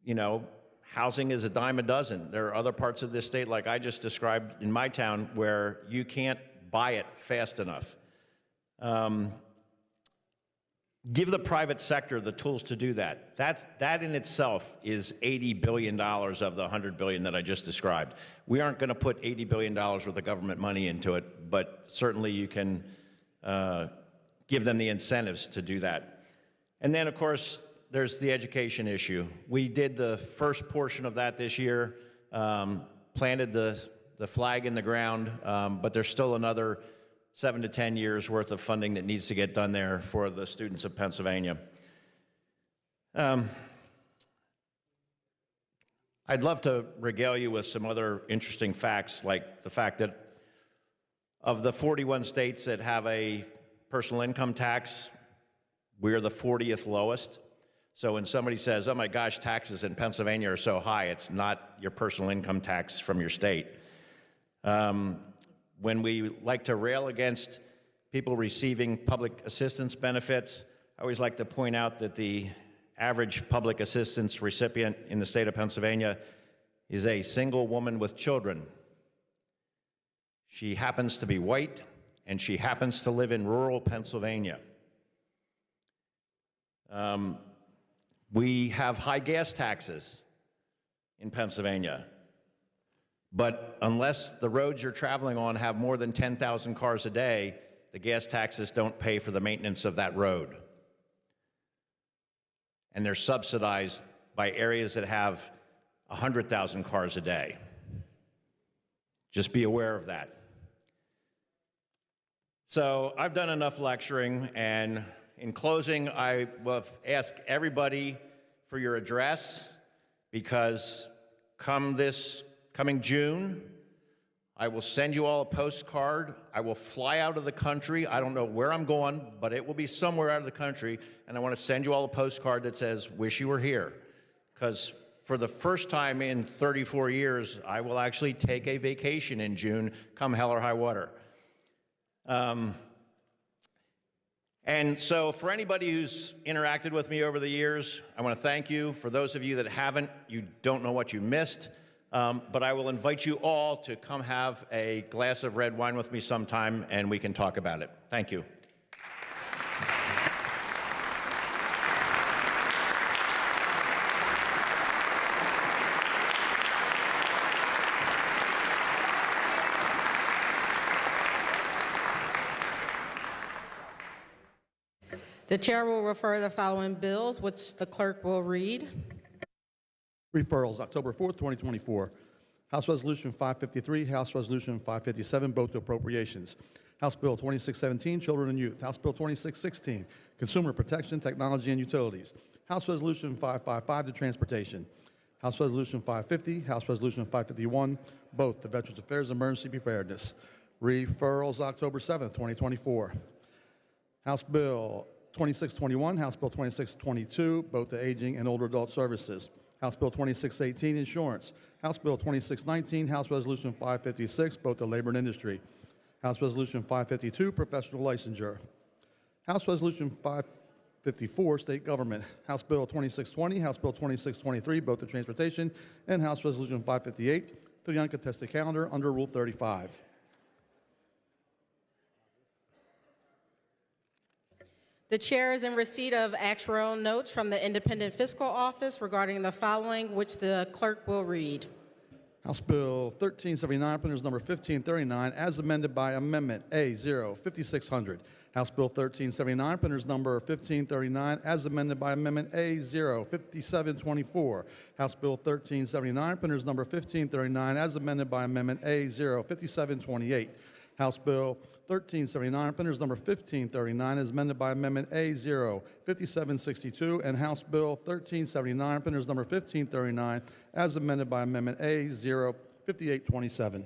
you know, housing is a dime a dozen. There are other parts of this state, like I just described in my town, where you can't buy it fast enough. Give the private sector the tools to do that. That in itself is $80 billion of the $100 billion that I just described. We aren't going to put $80 billion worth of government money into it, but certainly you can give them the incentives to do that. And then, of course, there's the education issue. We did the first portion of that this year, planted the flag in the ground, but there's still another 7 to 10 years worth of funding that needs to get done there for the students of Pennsylvania. I'd love to regale you with some other interesting facts, like the fact that of the 41 states that have a personal income tax, we're the 40th lowest. So when somebody says, oh my gosh, taxes in Pennsylvania are so high, it's not your personal income tax from your state. When we like to rail against people receiving public assistance benefits, I always like to point out that the average public assistance recipient in the state of Pennsylvania is a single woman with children. She happens to be white, and she happens to live in rural Pennsylvania. We have high gas taxes in Pennsylvania, but unless the roads you're traveling on have more than 10,000 cars a day, the gas taxes don't pay for the maintenance of that road. And they're subsidized by areas that have 100,000 cars a day. Just be aware of that. So I've done enough lecturing, and in closing, I will ask everybody for your address, because coming June, I will send you all a postcard. I will fly out of the country. I don't know where I'm going, but it will be somewhere out of the country, and I want to send you all a postcard that says, wish you were here. Because for the first time in 34 years, I will actually take a vacation in June, come hell or high water. And so for anybody who's interacted with me over the years, I want to thank you. For those of you that haven't, you don't know what you missed. But I will invite you all to come have a glass of red wine with me sometime, and we can talk about it. Thank you. The chair will refer the following bills, which the clerk will read. Referrals, October 4th, 2024. House Resolution 553, House Resolution 557, both to appropriations. House Bill 2617, Children and Youth. House Bill 2616, Consumer Protection, Technology and Utilities. House Resolution 555 to Transportation. House Resolution 550, House Resolution 551, both to Veterans Affairs and Emergency Preparedness. Referrals, October 7th, 2024. House Bill 2621, House Bill 2622, both to Aging and Older Adult Services. House Bill 2618, Insurance. House Bill 2619, House Resolution 556, both to Labor and Industry. House Resolution 552, Professional Licensure. House Resolution 554, State Government. House Bill 2620, House Bill 2623, both to Transportation. And House Resolution 558, to the uncontested calendar under Rule 35. The chair is in receipt of actuarial notes from the Independent Fiscal Office regarding the following, which the clerk will read. House Bill 1379, printers number 1539, as amended by Amendment A05600. House Bill 1379, printers number 1539, as amended by Amendment A05724. House Bill 1379, printers number 1539, as amended by Amendment A05728. House Bill 1379, printers number 1539, as amended by Amendment A05762, and House Bill 1379, printers number 1539, as amended by Amendment A05827.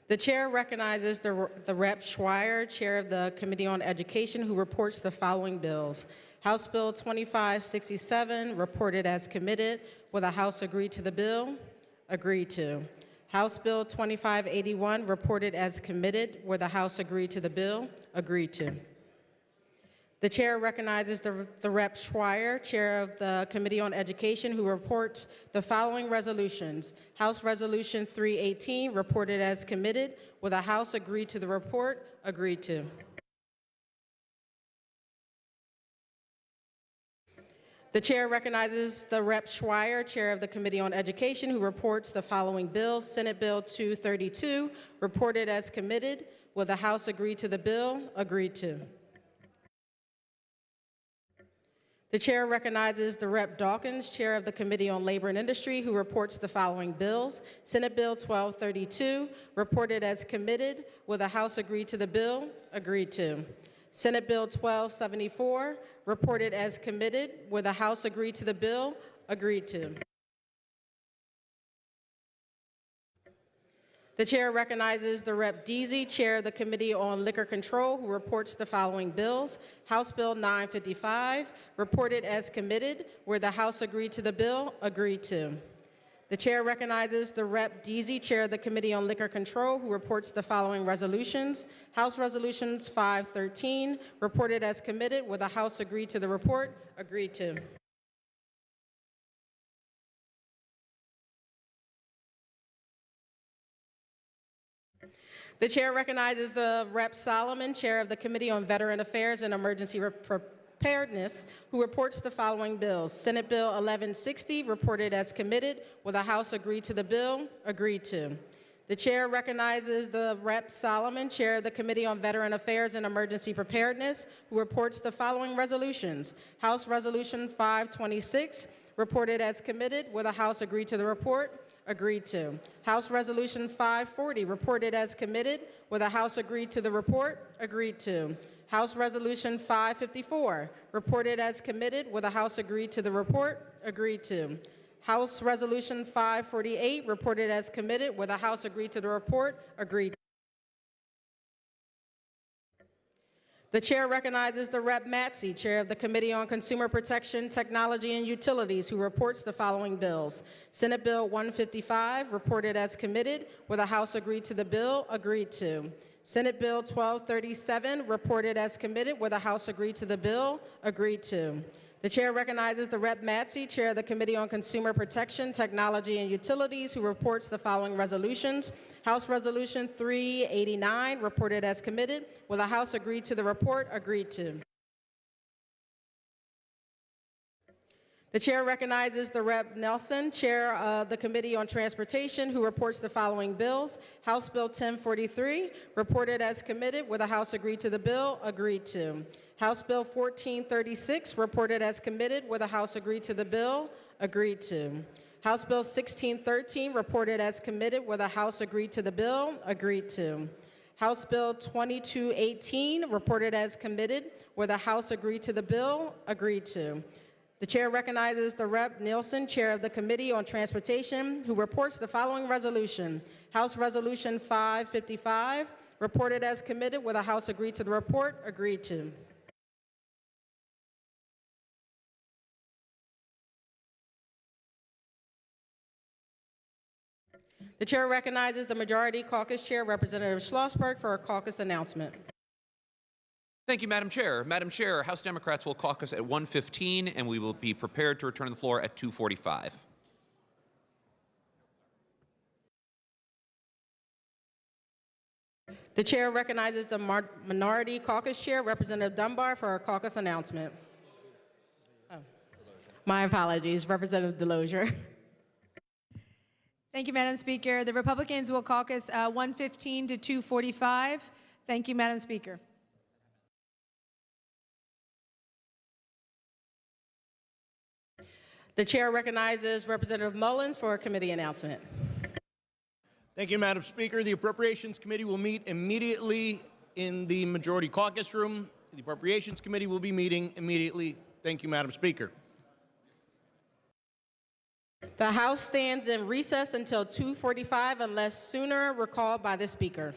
The chair recognizes the Rep. Schweier, Chair of the Committee on Education, who reports the following bills. House Bill 2567, reported as committed. Will the House agree to the bill? Agreed to. House Bill 2581, reported as committed. Will the House agree to the bill? Agreed to. The chair recognizes the Rep. Schweier, Chair of the Committee on Education, who reports the following resolutions. House Resolution 318, reported as committed. Will the House agree to the report? Agreed to. The chair recognizes the Rep. Schweier, Chair of the Committee on Education, who reports the following bills. Senate Bill 232, reported as committed. Will the House agree to the bill? Agreed to. The chair recognizes the Rep. Dawkins, Chair of the Committee on Labor and Industry, who reports the following bills. Senate Bill 1232, reported as committed. Will the House agree to the bill? Agreed to. Senate Bill 1274, reported as committed. Will the House agree to the bill? Agreed to. The chair recognizes the Rep. Deasy, Chair of the Committee on Liquor Control, who reports the following bills. House Bill 955, reported as committed. Will the House agree to the bill? Agreed to. The chair recognizes the Rep. Deasy, Chair of the Committee on Liquor Control, who reports the following resolutions. House Resolutions 513, reported as committed. Will the House agree to the report? Agreed to. The chair recognizes the Rep. Solomon, Chair of the Committee on Veteran Affairs and Emergency Preparedness, who reports the following bills. Senate Bill 1160, reported as committed. Will the House agree to the bill? Agreed to. The chair recognizes the Rep. Solomon, Chair of the Committee on Veteran Affairs and Emergency Preparedness, who reports the following resolutions. House Resolution 526, reported as committed. Will the House agree to the report? Agreed to. House Resolution 540, reported as committed. Will the House agree to the report? Agreed to. House Resolution 554, reported as committed. Will the House agree to the report? Agreed to. House Resolution 548, reported as committed. Will the House agree to the report? Agreed to. The chair recognizes the Rep. Matsey, Chair of the Committee on Consumer Protection, Technology, and Utilities, who reports the following bills. Senate Bill 155, reported as committed. Will the House agree to the bill? Agreed to. Senate Bill 1237, reported as committed. Will the House agree to the bill? Agreed to. The chair recognizes the Rep. Matsey, Chair of the Committee on Consumer Protection, Technology, and Utilities, who reports the following resolutions. House Resolution 389, reported as committed. Will the House agree to the report? Agreed to. The chair recognizes the Rep. Nelson, Chair of the Committee on Transportation, who reports the following bills. House Bill 1043, reported as committed. Will the House agree to the bill? Agreed to. House Bill 1436, reported as committed. Will the House agree to the bill? Agreed to. House Bill 1613, reported as committed. Will the House agree to the bill? Agreed to. House Bill 2218, reported as committed. Will the House agree to the bill? Agreed to. The chair recognizes the Rep. Nielsen, Chair of the Committee on Transportation, who reports the following resolution. House Resolution 555, reported as committed. Will the House agree to the report? Agreed to. The chair recognizes the Majority Caucus Chair, Representative Schlossberg, for a caucus announcement. Thank you, Madam Chair. Madam Chair, House Democrats will caucus at 1:15, and we will be prepared to return to the floor at 2:45. The chair recognizes the Minority Caucus Chair, Representative Dunbar, for a caucus announcement. Oh. My apologies, Representative Delosier. Thank you, Madam Speaker. The Republicans will caucus 1:15 to 2:45. Thank you, Madam Speaker. The chair recognizes Representative Mullins for a committee announcement. Thank you, Madam Speaker. The Appropriations Committee will meet immediately in the Majority Caucus Room. The Appropriations Committee will be meeting immediately. Thank you, Madam Speaker. The House stands in recess until 2:45 unless sooner recalled by the Speaker.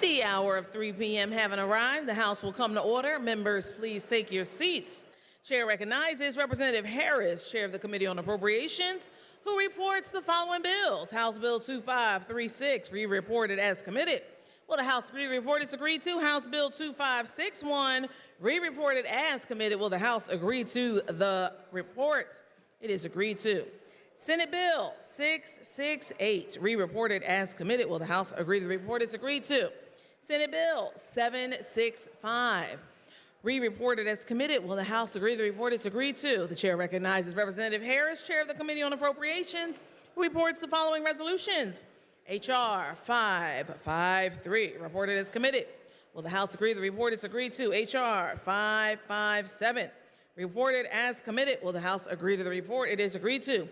The hour of 3 p.m. having arrived, the House will come to order. Members, please take your seats. Chair recognizes Representative Harris, Chair of the Committee on Appropriations, who reports the following bills. House Bill 2536, re-reported as committed. Will the House agree to report is agreed to? House Bill 2561, re-reported as committed. Will the House agree to the report? It is agreed to. Senate Bill 668, re-reported as committed. Will the House agree to the report? Is agreed to. Senate Bill 765, re-reported as committed. Will the House agree to the report? Is agreed to. The chair recognizes Representative Harris, Chair of the Committee on Appropriations, who reports the following resolutions. H.R. 553, reported as committed. Will the House agree to the report? Is agreed to. H.R. 557, reported as committed. Will the House agree to the report? It is agreed to.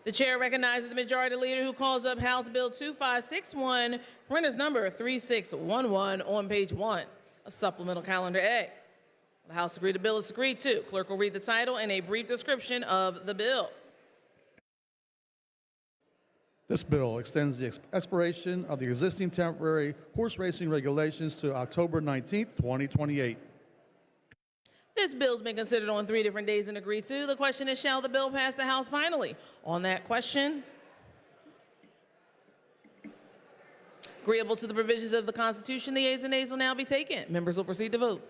The chair recognizes the majority leader who calls up House Bill 2561, printer's number 3611 on page 1 of Supplemental Calendar A. The House agreed the bill is agreed to. Clerk will read the title and a brief description of the bill. This bill extends the expiration of the existing temporary horse racing regulations to October 19, 2028. This bill's been considered on 3 different days and agreed to. The question is, shall the bill pass the House finally? On that question, agreeable to the provisions of the Constitution, the ayes and nays will now be taken. Members will proceed to vote.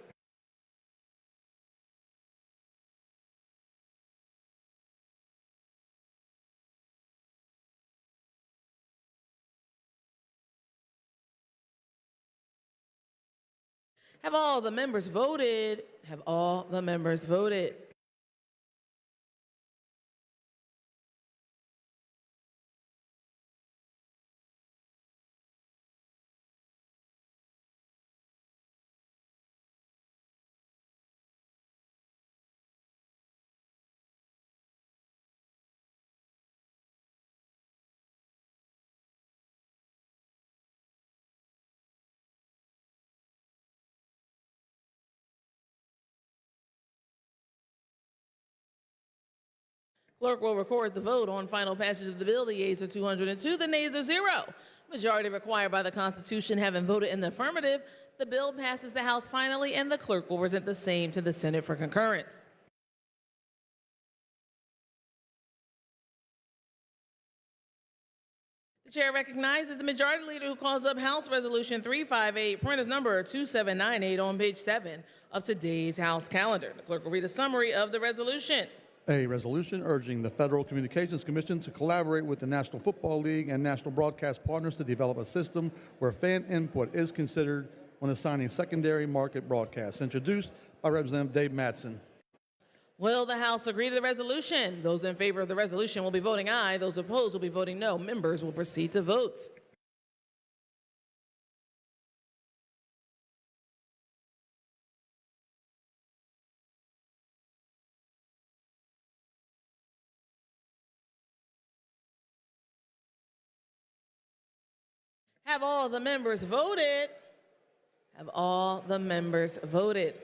Have all the members voted? Have all the members voted? Clerk will record the vote on final passage of the bill. The yeas are 202, the nays are 0. Majority required by the Constitution having voted in the affirmative, the bill passes the House finally, and the clerk will present the same to the Senate for concurrence. The chair recognizes the majority leader who calls up House Resolution 358, printer's number 2798 on page 7 of today's House calendar. The clerk will read a summary of the resolution. A resolution urging the Federal Communications Commission to collaborate with the National Football League and national broadcast partners to develop a system where fan input is considered when assigning secondary market broadcasts. Introduced by Representative Dave Mattson. Will the House agree to the resolution? Those in favor of the resolution will be voting aye. Those opposed will be voting no. Members will proceed to vote. Have all the members voted? Have all the members voted?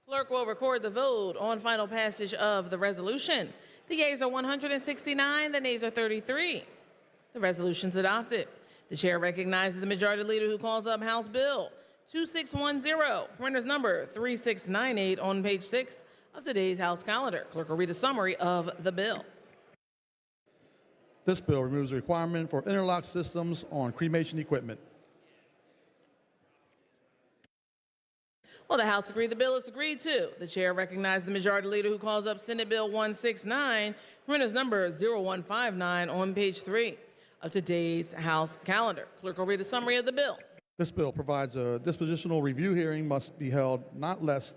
Clerk will record the vote on final passage of the resolution. The yeas are 169, the nays are 33. The resolution's adopted. The chair recognizes the majority leader who calls up House Bill 2610, printer's number 3698 on page 6 of today's House calendar. Clerk will read a summary of the bill. This bill removes the requirement for interlock systems on cremation equipment. Well, the House agreed the bill is agreed to. The chair recognizes the majority leader who calls up Senate Bill 169, printer's number 0159 on page 3 of today's House calendar. Clerk will read a summary of the bill. This bill provides a dispositional review hearing must be held not less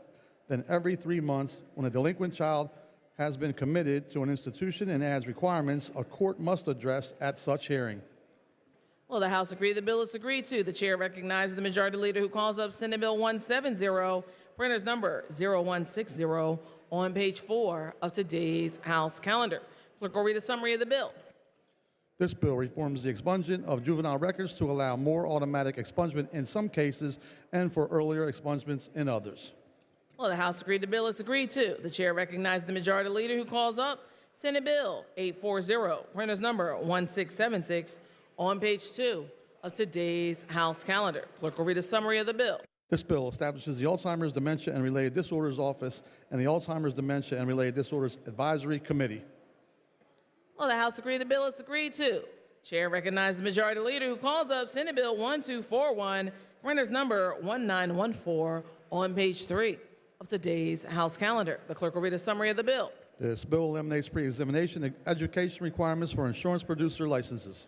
than every 3 months when a delinquent child has been committed to an institution and adds requirements a court must address at such hearing. Well, the House agreed the bill is agreed to. The chair recognizes the majority leader who calls up Senate Bill 170, printer's number 0160 on page 4 of today's House calendar. Clerk will read a summary of the bill. This bill reforms the expungement of juvenile records to allow more automatic expungement in some cases and for earlier expungements in others. Well, the House agreed the bill is agreed to. The chair recognizes the majority leader who calls up Senate Bill 840, printer's number 1676 on page 2 of today's House calendar. Clerk will read a summary of the bill. This bill establishes the Alzheimer's, Dementia, and Related Disorders Office and the Alzheimer's, Dementia, and Related Disorders Advisory Committee. Well, the House agreed the bill is agreed to. Chair recognizes the majority leader who calls up Senate Bill 1241, printer's number 1914 on page 3 of today's House calendar. The clerk will read a summary of the bill. This bill eliminates pre-examination education requirements for insurance producer licenses.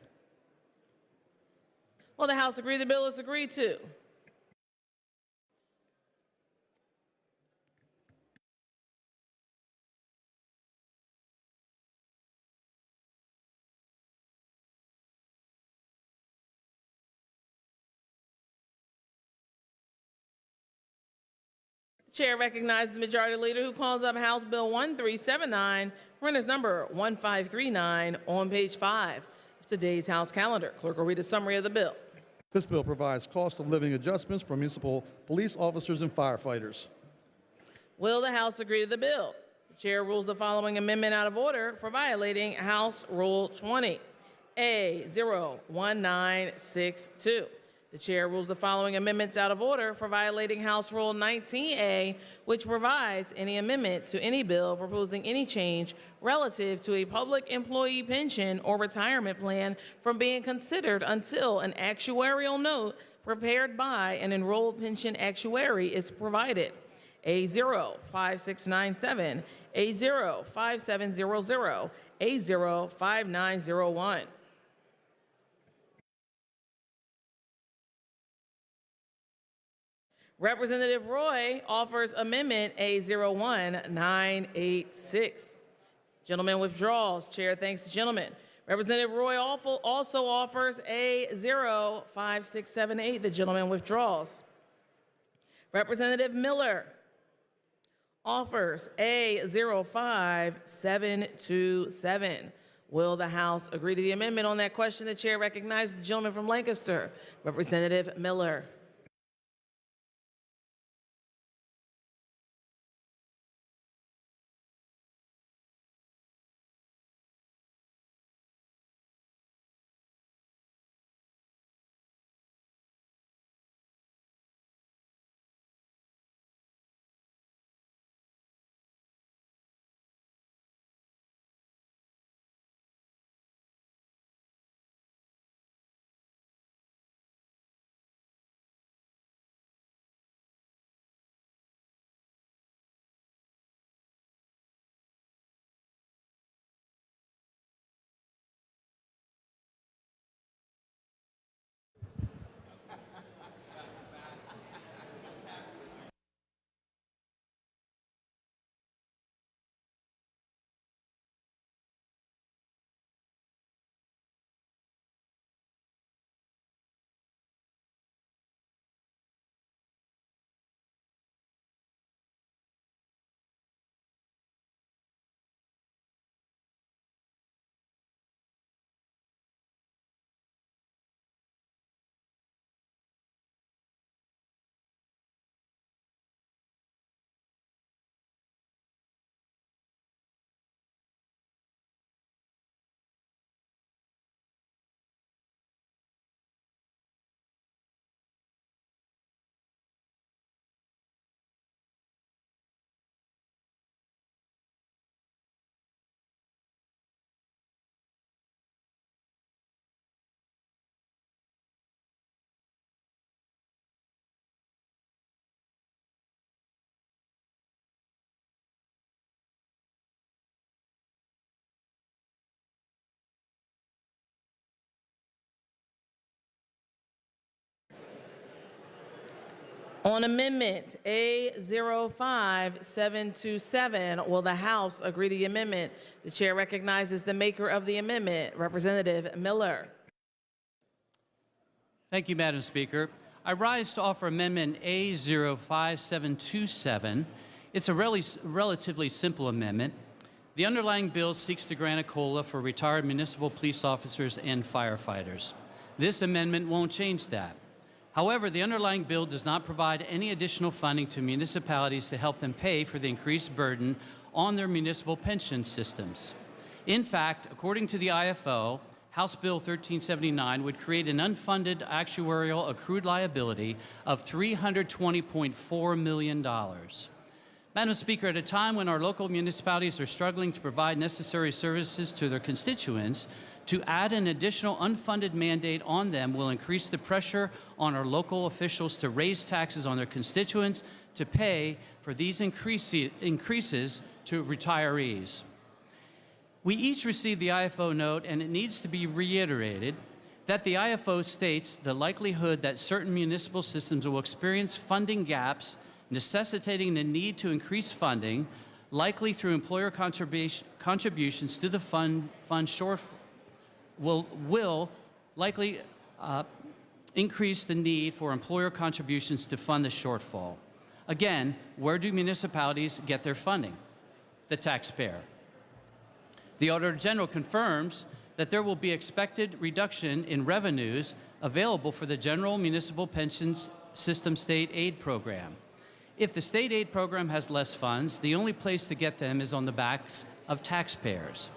Well, the House agreed the bill is agreed to. The chair recognizes the majority leader who calls up House Bill 1379, printer's number 1539 on page 5 of today's House calendar. Clerk will read a summary of the bill. This bill provides cost of living adjustments for municipal police officers and firefighters. Will the House agree to the bill? The chair rules the following amendment out of order for violating House Rule 20, A01962. The chair rules the following amendments out of order for violating House Rule 19A, which provides any amendment to any bill proposing any change relative to a public employee pension or retirement plan from being considered until an actuarial note prepared by an enrolled pension actuary is provided. A05697, A05700, A05901. Representative Roy offers Amendment A01986. Gentleman withdraws. Chair thanks the gentleman. Representative Roy also offers A05678. The gentleman withdraws. Representative Miller offers A05727. Will the House agree to the amendment on that question? The chair recognizes the gentleman from Lancaster, Representative Miller. On Amendment A05727, will the House agree to the amendment? The chair recognizes the maker of the amendment, Representative Miller. Thank you, Madam Speaker. I rise to offer Amendment A05727. It's a relatively simple amendment. The underlying bill seeks to grant a COLA for retired municipal police officers and firefighters. This amendment won't change that. However, the underlying bill does not provide any additional funding to municipalities to help them pay for the increased burden on their municipal pension systems. In fact, according to the IFO, House Bill 1379 would create an unfunded actuarial accrued liability of $320.4 million. Madam Speaker, at a time when our local municipalities are struggling to provide necessary services to their constituents, to add an additional unfunded mandate on them will increase the pressure on our local officials to raise taxes on their constituents to pay for these increases to retirees. We each received the IFO note, and it needs to be reiterated that the IFO states the likelihood that certain municipal systems will experience funding gaps necessitating the need to increase funding, likely through employer contributions to the fund shortfall, will likely increase the need for employer contributions to fund the shortfall. Again, where do municipalities get their funding? The taxpayer. The Auditor General confirms that there will be expected reduction in revenues available for the General Municipal Pensions System State Aid Program. If the state aid program has less funds, the only place to get them is on the backs of taxpayers.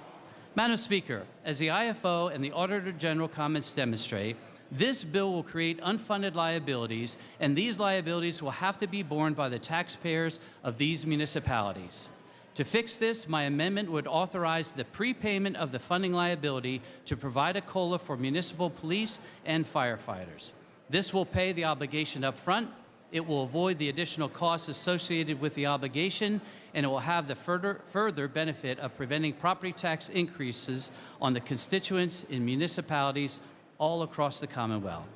Madam Speaker, as the IFO and the Auditor General comments demonstrate, this bill will create unfunded liabilities, and these liabilities will have to be borne by the taxpayers of these municipalities. To fix this, my amendment would authorize the prepayment of the funding liability to provide a COLA for municipal police and firefighters. This will pay the obligation up front. It will avoid the additional costs associated with the obligation, and it will have the further benefit of preventing property tax increases on the constituents in municipalities all across the Commonwealth.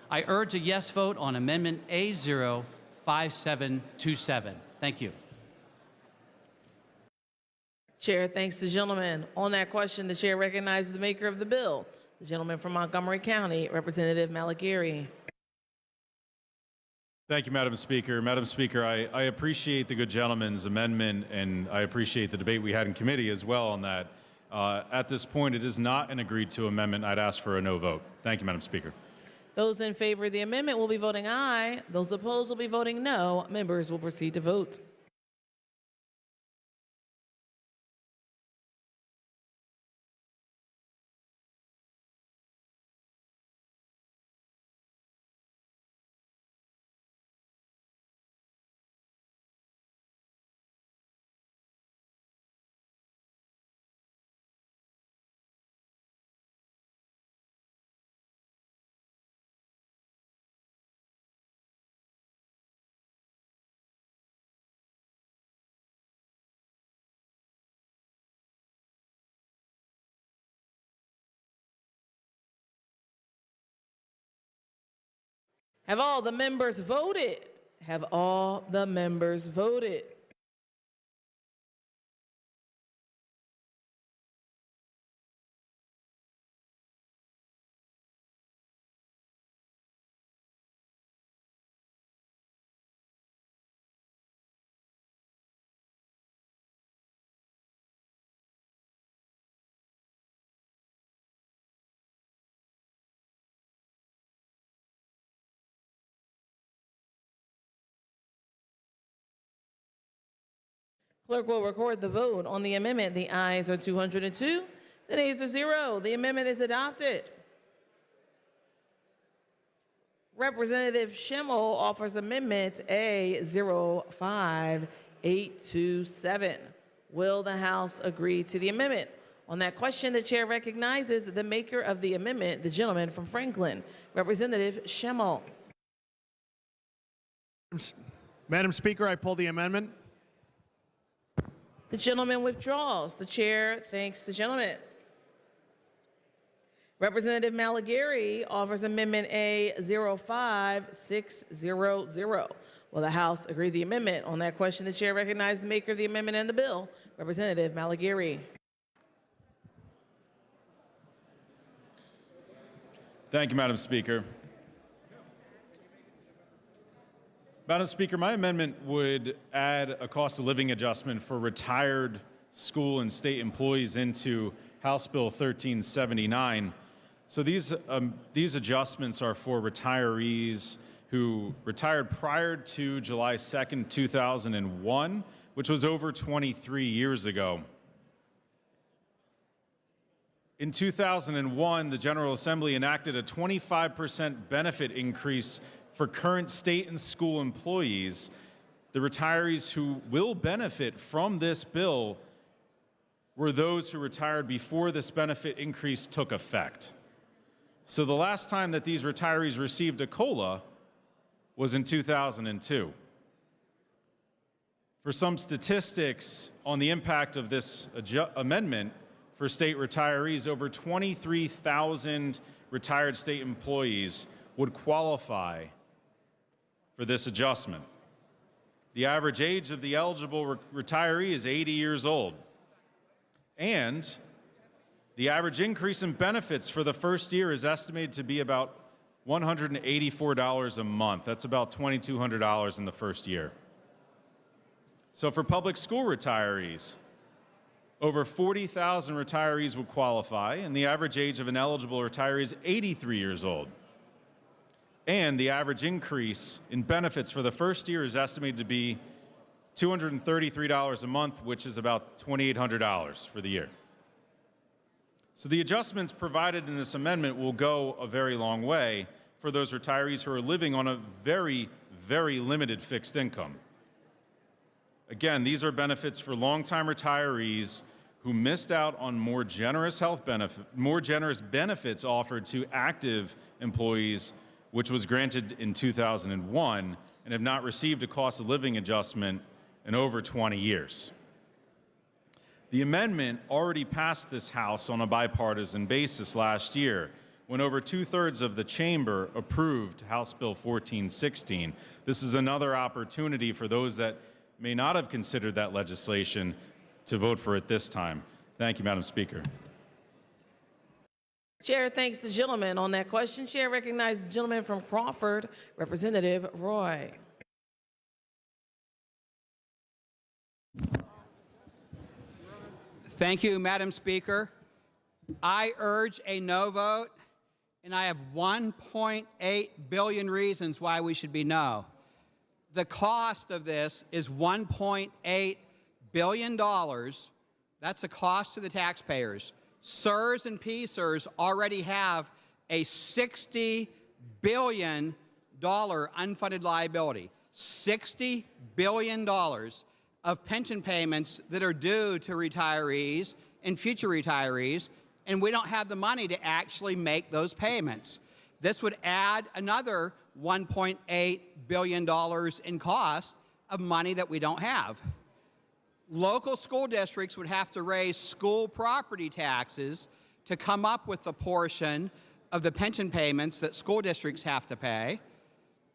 I urge a yes vote on Amendment A05727. Thank you. Chair thanks the gentleman. On that question, the chair recognizes the maker of the bill, the gentleman from Montgomery County, Representative Malagiri. Thank you, Madam Speaker. Madam Speaker, I appreciate the good gentleman's amendment, and I appreciate the debate we had in committee as well on that. At this point, it is not an agreed-to amendment. I'd ask for a no vote. Thank you, Madam Speaker. Those in favor of the amendment will be voting aye. Those opposed will be voting no. Members will proceed to vote. Have all the members voted? Have all the members voted? Clerk will record the vote on the amendment. The ayes are 202, the nays are 0. The amendment is adopted. Representative Schimmel offers amendment A05827. Will the House agree to the amendment? On that question, the chair recognizes the maker of the amendment, the gentleman from Franklin, Representative Schimmel. Madam Speaker, I pull the amendment. The gentleman withdraws. The chair thanks the gentleman. Representative Malagary offers Amendment A 05600. Will the House agree to the amendment? On that question, the chair recognizes the maker of the amendment and the bill, Representative Malagary. Thank you, Madam Speaker. Madam Speaker, my amendment would add a cost of living adjustment for retired school and state employees into House Bill 1379. So these adjustments are for retirees who retired prior to July 2nd, 2001, which was over 23 years ago. In 2001, the General Assembly enacted a 25% benefit increase for current state and school employees. The retirees who will benefit from this bill were those who retired before this benefit increase took effect. So the last time that these retirees received a COLA was in 2002. For some statistics on the impact of this amendment for state retirees, over 23,000 retired state employees would qualify for this adjustment. The average age of the eligible retiree is 80 years old. And the average increase in benefits for the first year is estimated to be about $184 a month. That's about $2,200 in the first year. So for public school retirees, over 40,000 retirees would qualify, and the average age of an eligible retiree is 83 years old. And the average increase in benefits for the first year is estimated to be $233 a month, which is about $2,800 for the year. So the adjustments provided in this amendment will go a very long way for those retirees who are living on a very, very limited fixed income. Again, these are benefits for longtime retirees who missed out on more generous benefits offered to active employees, which was granted in 2001, and have not received a cost of living adjustment in over 20 years. The amendment already passed this House on a bipartisan basis last year, when over 2/3 of the chamber approved House Bill 1416. This is another opportunity for those that may not have considered that legislation to vote for it this time. Thank you, Madam Speaker. Chair thanks the gentleman. On that question, chair recognizes the gentleman from Crawford, Representative Roy. Thank you, Madam Speaker. I urge a no vote, and I have 1.8 billion reasons why we should be no. The cost of this is $1.8 billion. That's the cost to the taxpayers. SERS and PSERS already have a $60 billion unfunded liability. $60 billion of pension payments that are due to retirees and future retirees, and we don't have the money to actually make those payments. This would add another $1.8 billion in cost of money that we don't have. Local school districts would have to raise school property taxes to come up with the portion of the pension payments that school districts have to pay.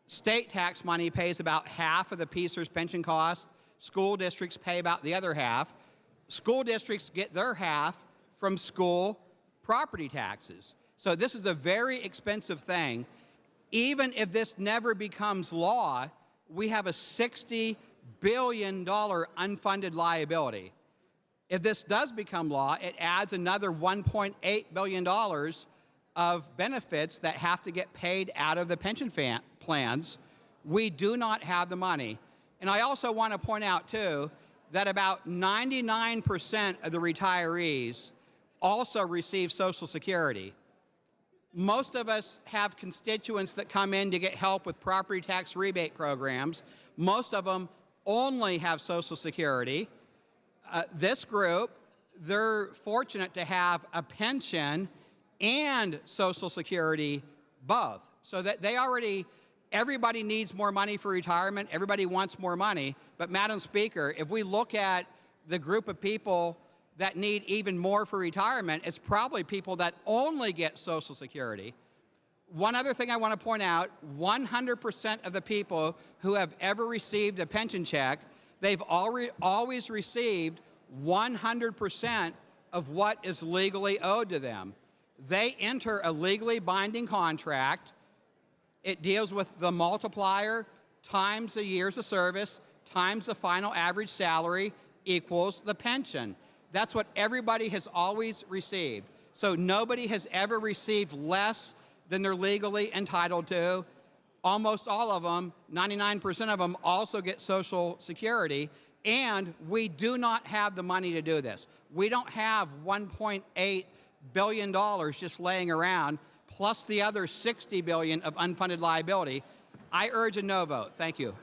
State tax money pays about half of the PSERS pension cost. School districts pay about the other half. School districts get their half from school property taxes. So this is a very expensive thing. Even if this never becomes law, we have a $60 billion unfunded liability. If this does become law, it adds another $1.8 billion of benefits that have to get paid out of the pension plans. We do not have the money. And I also want to point out, too, that about 99% of the retirees also receive Social Security. Most of us have constituents that come in to get help with property tax rebate programs. Most of them only have Social Security. This group, they're fortunate to have a pension and Social Security both. So that they already, everybody needs more money for retirement. Everybody wants more money. But Madam Speaker, if we look at the group of people that need even more for retirement, it's probably people that only get Social Security. One other thing I want to point out, 100% of the people who have ever received a pension check, they've always received 100% of what is legally owed to them. They enter a legally binding contract. It deals with the multiplier times the years of service times the final average salary equals the pension. That's what everybody has always received. So nobody has ever received less than they're legally entitled to. Almost all of them, 99% of them, also get Social Security. And we do not have the money to do this. We don't have $1.8 billion just laying around, plus the other $60 billion of unfunded liability. I urge a no vote. Thank you.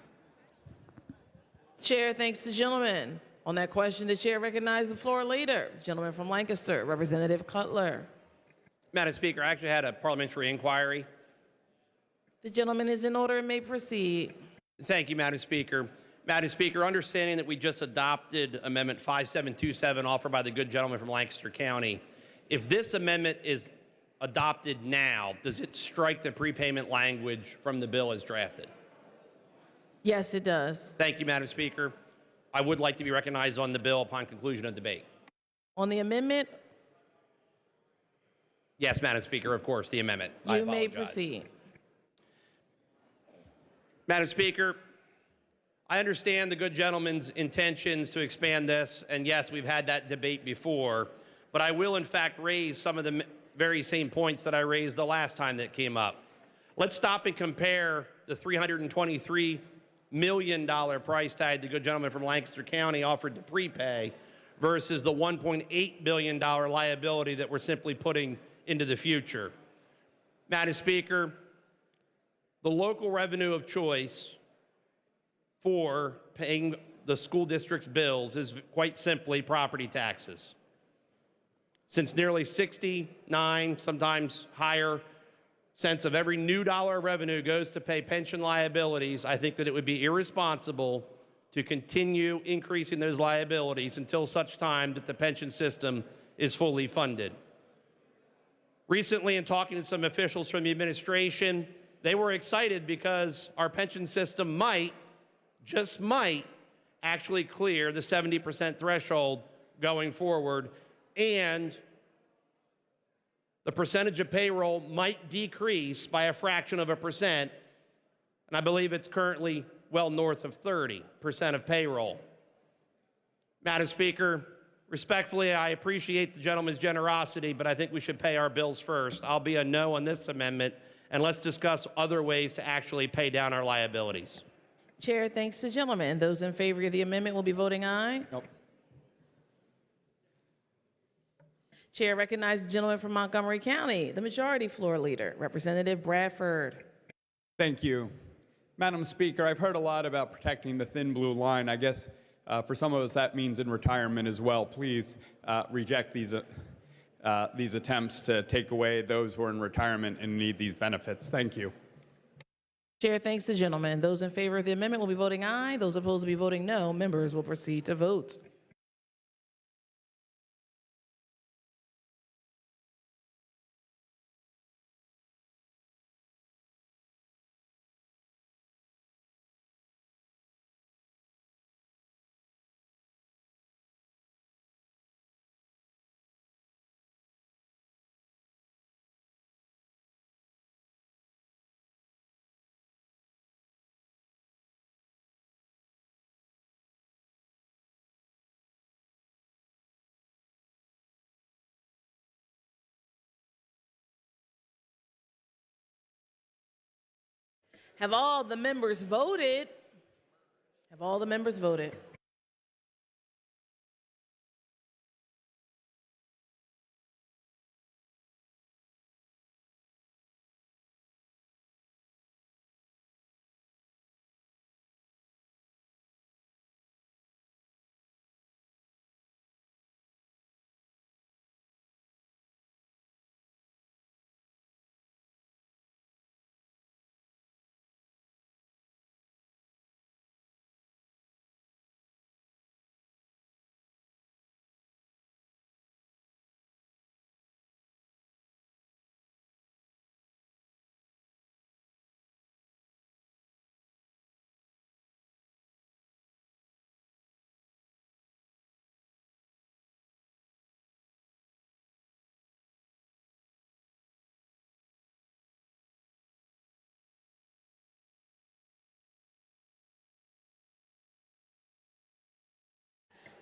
Chair thanks the gentleman. On that question, the chair recognizes the floor leader. Gentleman from Lancaster, Representative Cutler. Madam Speaker, I actually had a parliamentary inquiry. The gentleman is in order and may proceed. Thank you, Madam Speaker. Madam Speaker, understanding that we just adopted Amendment 5727 offered by the good gentleman from Lancaster County, if this amendment is adopted now, does it strike the prepayment language from the bill as drafted? Yes, it does. Thank you, Madam Speaker. I would like to be recognized on the bill upon conclusion of debate. On the amendment, Yes, Madam Speaker, of course, the amendment. I you may apologize. proceed. Madam Speaker, I understand the good gentleman's intentions to expand this, and yes, we've had that debate before, but I will in fact raise some of the very same points that I raised the last time that came up. Let's stop and compare the $323 million price tag the good gentleman from Lancaster County offered to prepay versus the $1.8 billion liability that we're simply putting into the future. Madam Speaker, the local revenue of choice for paying the school district's bills is quite simply property taxes. Since nearly 69, sometimes higher, cents of every new dollar of revenue goes to pay pension liabilities, I think that it would be irresponsible to continue increasing those liabilities until such time that the pension system is fully funded. Recently, in talking to some officials from the administration, they were excited because our pension system might, just might, actually clear the 70% threshold going forward, and the percentage of payroll might decrease by a fraction of a percent, and I believe it's currently well north of 30% of payroll. Madam Speaker, respectfully, I appreciate the gentleman's generosity, but I think we should pay our bills first. I'll be a no on this amendment, and let's discuss other ways to actually pay down our liabilities. Chair thanks the gentleman. Those in favor of the amendment will be voting aye. Nope. Chair recognizes the gentleman from Montgomery County, the majority floor leader, Representative Bradford. Thank you. Madam Speaker, I've heard a lot about protecting the thin blue line. I guess for some of us that means in retirement as well. Please reject these attempts to take away those who are in retirement and need these benefits. Thank you. Chair thanks the gentleman. Those in favor of the amendment will be voting aye. Those opposed will be voting no. Members will proceed to vote. Have all the members voted? Have all the members voted?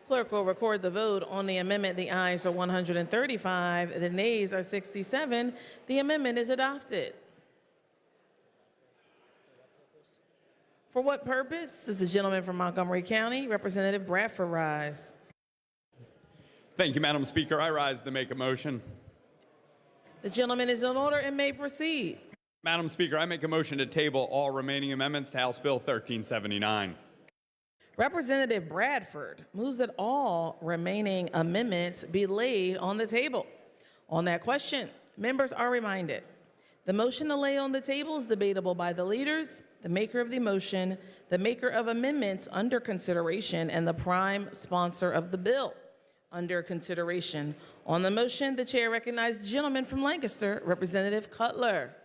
Clerk will record the vote on the amendment. The ayes are 135, the nays are 67. The amendment is adopted. For what purpose does the gentleman from Montgomery County, Representative Bradford, rise? Thank you, Madam Speaker. I rise to make a motion. The gentleman is in order and may proceed. Madam Speaker, I make a motion to table all remaining amendments to House Bill 1379. Representative Bradford moves that all remaining amendments be laid on the table. On that question, members are reminded the motion to lay on the table is debatable by the leaders, the maker of the motion, the maker of amendments under consideration, and the prime sponsor of the bill under consideration. On the motion, the chair recognizes the gentleman from Lancaster, Representative Cutler.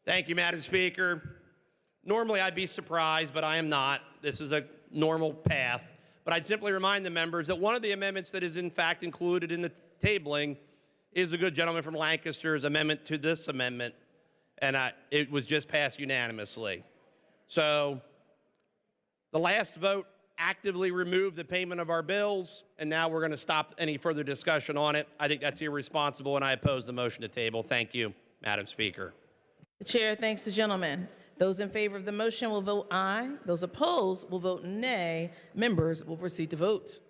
Thank you, Madam Speaker. Normally, I'd be surprised, but I am not. This is a normal path. But I'd simply remind the members that one of the amendments that is in fact included in the tabling is the good gentleman from Lancaster's amendment to this amendment, and it was just passed unanimously. So the last vote actively removed the payment of our bills, and now we're going to stop any further discussion on it. I think that's irresponsible, and I oppose the motion to table. Thank you, Madam Speaker. The chair thanks the gentleman. Those in favor of the motion will vote aye. Those opposed will vote nay. Members will proceed to vote.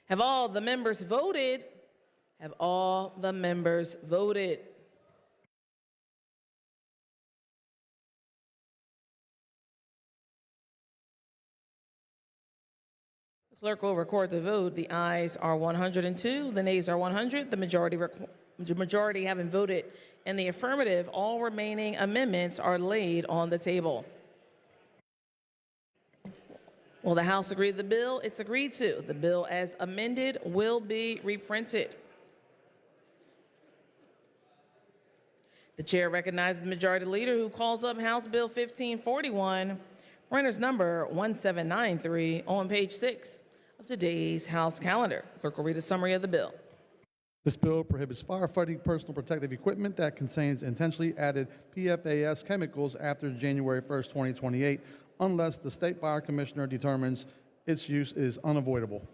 Have all the members voted? Have all the members voted? The clerk will record the vote. The ayes are 102, the nays are 100. The majority having voted in the affirmative, all remaining amendments are laid on the table. Will the House agree to the bill? It's agreed to. The bill as amended will be reprinted. The chair recognizes the majority leader who calls up House Bill 1541, printer's number 1793, on page 6 of today's House calendar. Clerk will read a summary of the bill. This bill prohibits firefighting personal protective equipment that contains intentionally added PFAS chemicals after January 1st, 2028, unless the State Fire Commissioner determines its use is unavoidable.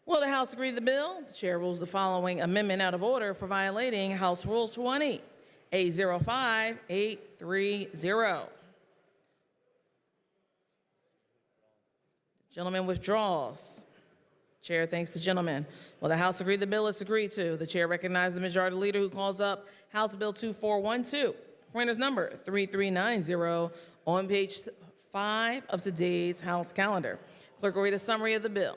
Will the House agree to the bill? The chair rules the following amendment out of order for violating House Rule 20, A05830. Gentleman withdraws. Chair thanks the gentleman. Will the House agree to the bill? It's agreed to. The chair recognizes the majority leader who calls up House Bill 2412, printer's number 3390, on page 5 of today's House calendar. Clerk will read a summary of the bill.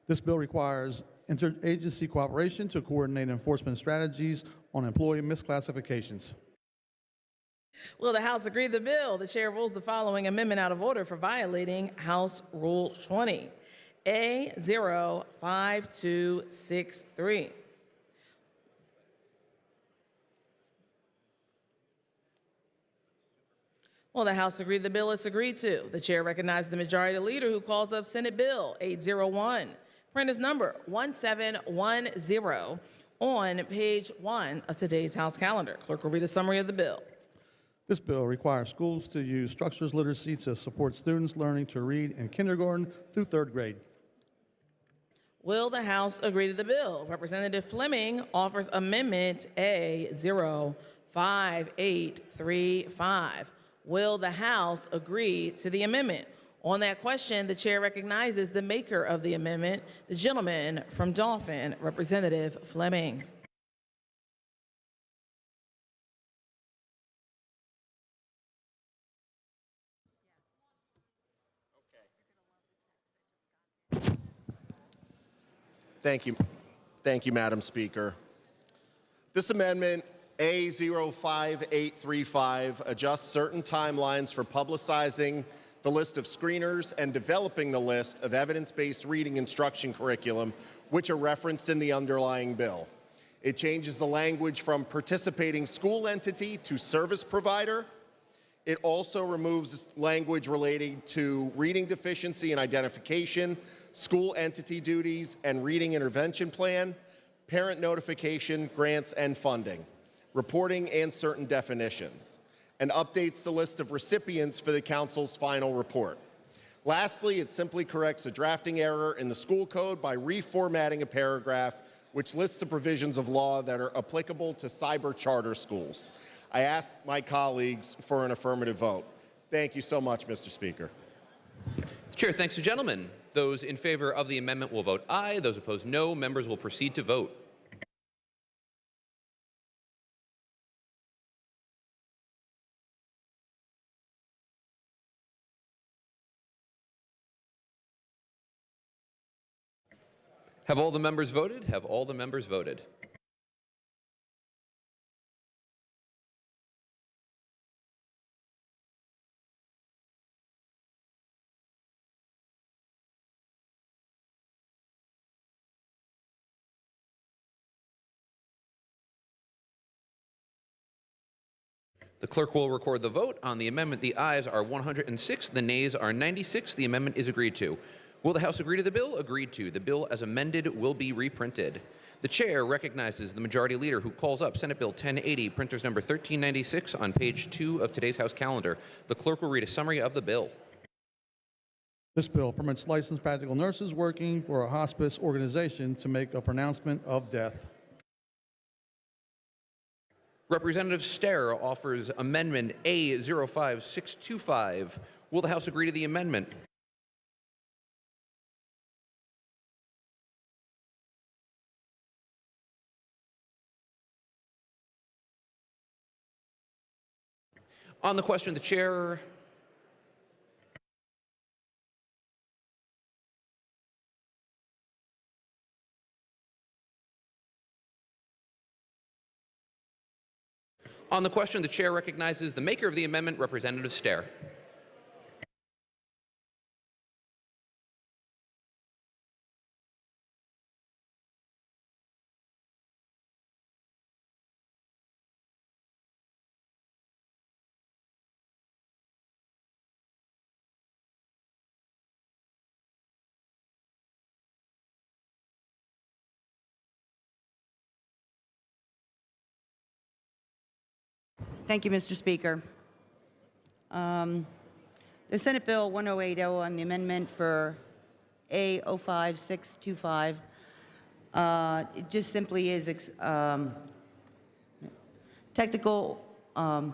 This bill requires interagency cooperation to coordinate enforcement strategies on employee misclassifications. Will the House agree to the bill? The chair rules the following amendment out of order for violating House Rule 20, A05263. Will the House agree to the bill? It's agreed to. The chair recognizes the majority leader who calls up Senate Bill 801, printer's number 1710, on page 1 of today's House calendar. Clerk will read a summary of the bill. This bill requires schools to use structures literacy to support students learning to read in kindergarten through 3rd grade. Will the House agree to the bill? Representative Fleming offers amendment A05835. Will the House agree to the amendment? On that question, the chair recognizes the maker of the amendment, the gentleman from Dauphin, Representative Fleming. Thank you, Madam Speaker. This amendment, A05835, adjusts certain timelines for publicizing the list of screeners and developing the list of evidence-based reading instruction curriculum, which are referenced in the underlying bill. It changes the language from participating school entity to service provider. It also removes language relating to reading deficiency and identification, school entity duties and reading intervention plan, parent notification, grants and funding, reporting and certain definitions, and updates the list of recipients for the Council's final report. Lastly, it simply corrects a drafting error in the school code by reformatting a paragraph which lists the provisions of law that are applicable to cyber charter schools. I ask my colleagues for an affirmative vote. Thank you so much, Mr. Speaker. The chair thanks the gentleman. Those in favor of the amendment will vote aye. Those opposed, no. Members will proceed to vote. Have all the members voted? Have all the members voted? The clerk will record the vote. On the amendment, the ayes are 106, the nays are 96. The amendment is agreed to. Will the House agree to the bill? Agreed to. The bill as amended will be reprinted. The chair recognizes the majority leader who calls up Senate Bill 1080, printers number 1396 on page 2 of today's House calendar. The clerk will read a summary of the bill. This bill permits licensed practical nurses working for a hospice organization to make a pronouncement of death. Representative Stair offers Amendment A05625. Will the House agree to the amendment? On the question, the chair recognizes the maker of the amendment, Representative Stair. Thank you, Mr. Speaker. The Senate Bill 1080 on the amendment for A05625, it just simply is technical, what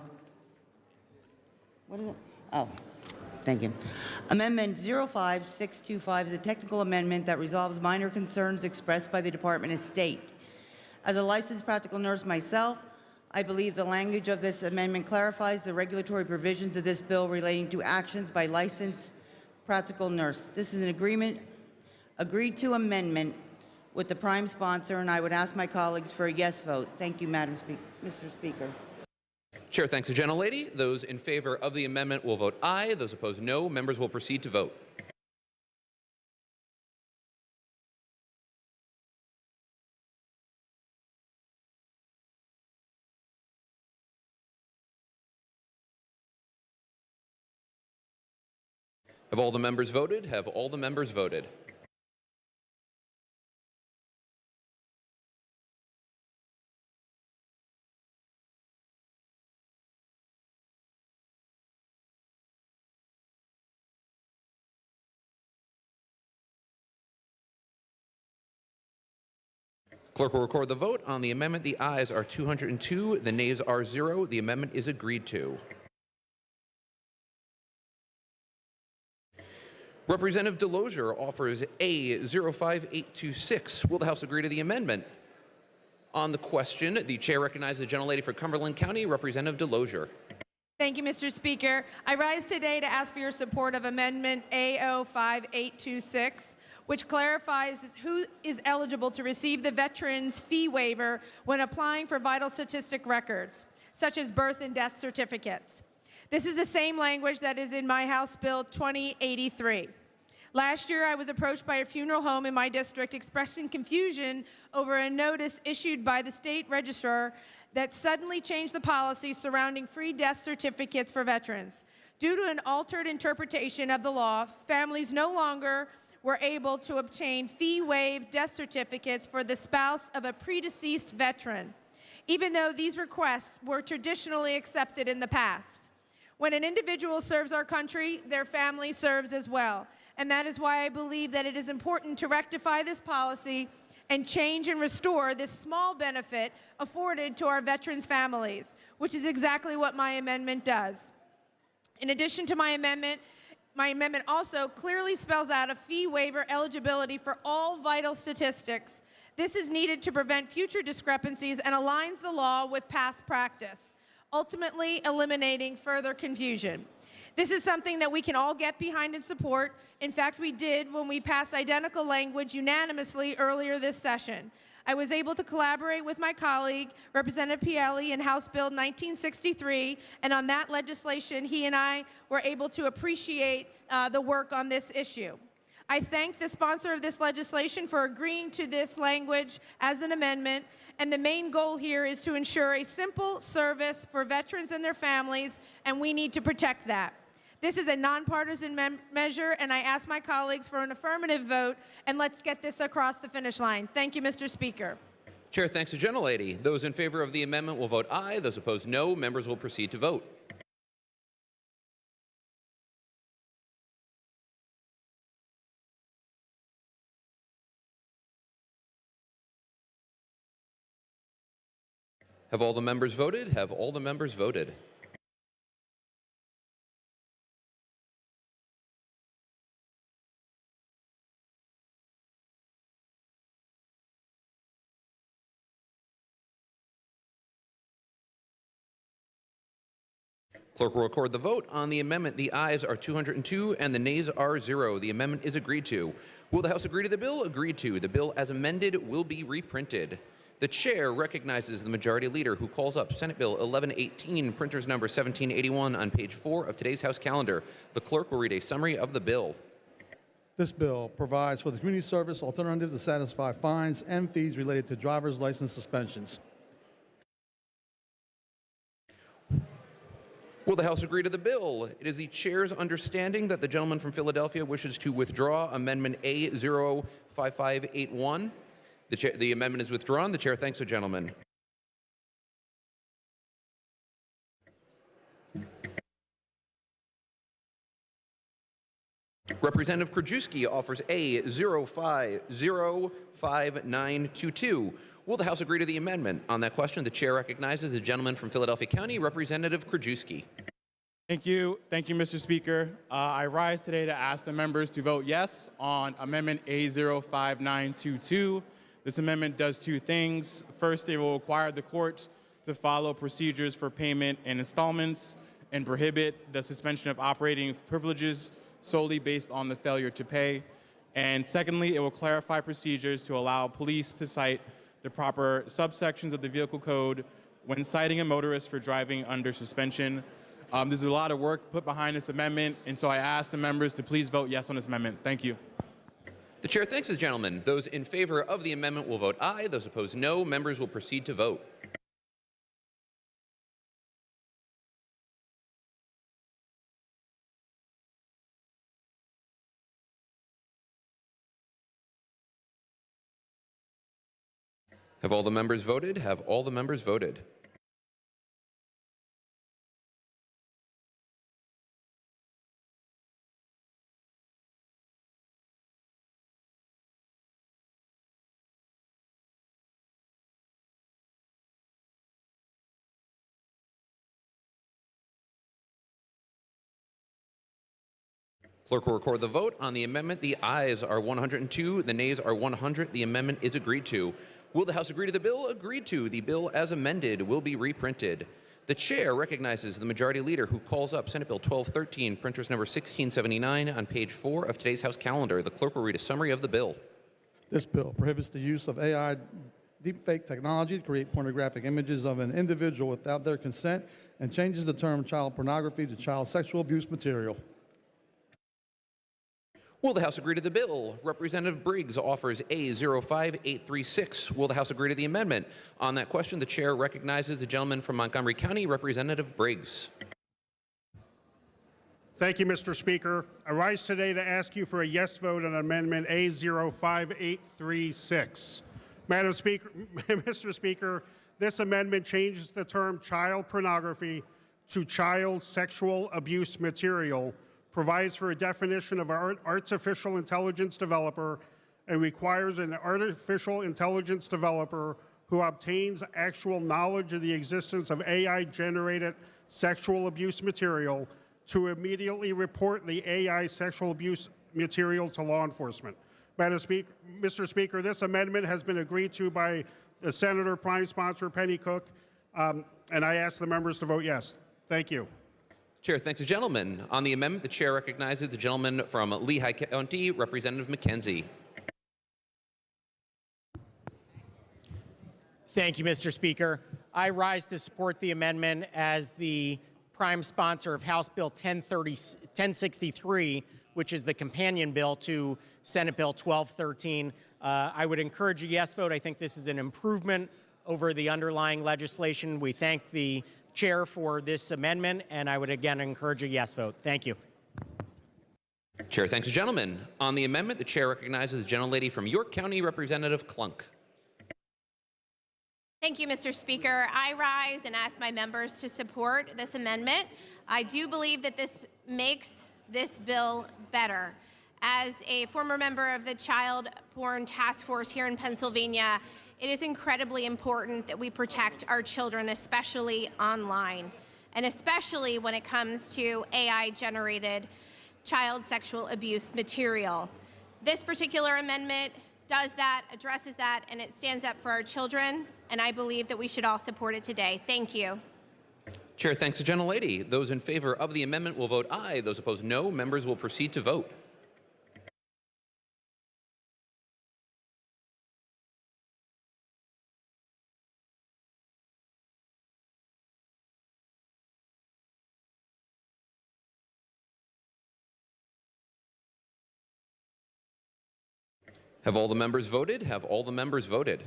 is it? Oh, thank you. Amendment 05625 is a technical amendment that resolves minor concerns expressed by the Department of State. As a licensed practical nurse myself, I believe the language of this amendment clarifies the regulatory provisions of this bill relating to actions by licensed practical nurse. This is an agreed to amendment with the prime sponsor, and I would ask my colleagues for a yes vote. Thank you, Mr. Speaker. Chair thanks the gentlelady. Those in favor of the amendment will vote aye. Those opposed, no. Members will proceed to vote. Have all the members voted? Have all the members voted? Clerk will record the vote. On the amendment, the ayes are 202, the nays are 0. The amendment is agreed to. Representative Delosier offers A05826. Will the House agree to the amendment? On the question, the chair recognizes the gentlelady for Cumberland County, Representative Delosier. Thank you, Mr. Speaker. I rise today to ask for your support of Amendment A05826, which clarifies who is eligible to receive the veteran's fee waiver when applying for vital statistic records, such as birth and death certificates. This is the same language that is in my House Bill 2083. Last year, I was approached by a funeral home in my district expressing confusion over a notice issued by the state registrar that suddenly changed the policy surrounding free death certificates for veterans. Due to an altered interpretation of the law, families no longer were able to obtain fee-waived death certificates for the spouse of a predeceased veteran, even though these requests were traditionally accepted in the past. When an individual serves our country, their family serves as well. And that is why I believe that it is important to rectify this policy and change and restore this small benefit afforded to our veterans' families, which is exactly what my amendment does. In addition to my amendment also clearly spells out a fee waiver eligibility for all vital statistics. This is needed to prevent future discrepancies and aligns the law with past practice, ultimately eliminating further confusion. This is something that we can all get behind and support. In fact, we did when we passed identical language unanimously earlier this session. I was able to collaborate with my colleague, Representative Pielli, in House Bill 1963, and on that legislation, he and I were able to appreciate the work on this issue. I thank the sponsor of this legislation for agreeing to this language as an amendment, and the main goal here is to ensure a simple service for veterans and their families, and we need to protect that. This is a nonpartisan measure, and I ask my colleagues for an affirmative vote, and let's get this across the finish line. Thank you, Mr. Speaker. Chair thanks the gentlelady. Those in favor of the amendment will vote aye. Those opposed, no. Members will proceed to vote. Have all the members voted? Have all the members voted? Clerk will record the vote. On the amendment, the ayes are 202 and the nays are 0. The amendment is agreed to. Will the House agree to the bill? Agreed to. The bill as amended will be reprinted. The chair recognizes the majority leader who calls up Senate Bill 1118, printer's number 1781 on page 4 of today's House calendar. The clerk will read a summary of the bill. This bill provides for the community service alternative to satisfy fines and fees related to driver's license suspensions. Will the House agree to the bill? It is the chair's understanding that the gentleman from Philadelphia wishes to withdraw Amendment A05581. The amendment is withdrawn. The chair thanks the gentleman. Representative Krajewski offers A0505922. Will the House agree to the amendment? On that question, the chair recognizes the gentleman from Philadelphia County, Representative Krajewski. Thank you, Mr. Speaker. I rise today to ask the members to vote yes on Amendment A05922. This amendment does two things. First, it will require the court to follow procedures for payment in installments and prohibit the suspension of operating privileges solely based on the failure to pay. And secondly, it will clarify procedures to allow police to cite the proper subsections of the vehicle code when citing a motorist for driving under suspension. There's a lot of work put behind this amendment, and so I ask the members to please vote yes on this amendment. Thank you. The chair thanks the gentleman. Those in favor of the amendment will vote aye. Those opposed, no. Members will proceed to vote. Have all the members voted? Have all the members voted? Clerk will record the vote. On the amendment, the ayes are 102, the nays are 100. The amendment is agreed to. Will the House agree to the bill? Agreed to. The bill as amended will be reprinted. The chair recognizes the majority leader who calls up Senate Bill 1213, printer's number 1679 on page 4 of today's House calendar. The clerk will read a summary of the bill. This bill prohibits the use of AI deepfake technology to create pornographic images of an individual without their consent and changes the term child pornography to child sexual abuse material. Will the House agree to the bill? Representative Briggs offers A05836. Will the House agree to the amendment? On that question, the chair recognizes the gentleman from Montgomery County, Representative Briggs. Thank you, Mr. Speaker. I rise today to ask you for a yes vote on Amendment A05836. Madam Speaker, Mr. Speaker, this amendment changes the term child pornography to child sexual abuse material, provides for a definition of an artificial intelligence developer, and requires an artificial intelligence developer who obtains actual knowledge of the existence of AI-generated sexual abuse material to immediately report the AI sexual abuse material to law enforcement. Mr. Speaker, this amendment has been agreed to by the Senator Prime Sponsor Penny Cook, and I ask the members to vote yes. Thank you. Chair thanks the gentleman. On the amendment, the chair recognizes the gentleman from Lehigh County, Representative McKenzie. Thank you, Mr. Speaker. I rise to support the amendment as the prime sponsor of House Bill 1063, which is the companion bill to Senate Bill 1213. I would encourage a yes vote. I think this is an improvement over the underlying legislation. We thank the chair for this amendment, and I would again encourage a yes vote. Thank you. Chair thanks the gentleman. On the amendment, the chair recognizes the gentlelady from York County, Representative Klunk. Thank you, Mr. Speaker. I rise and ask my members to support this amendment. I do believe that this makes this bill better. As a former member of the Child Porn Task Force here in Pennsylvania, it is incredibly important that we protect our children, especially online, and especially when it comes to AI-generated child sexual abuse material. This particular amendment does that, addresses that, and it stands up for our children, and I believe that we should all support it today. Thank you. Chair thanks the gentlelady. Those in favor of the amendment will vote aye. Those opposed, no. Members will proceed to vote. Have all the members voted? Have all the members voted?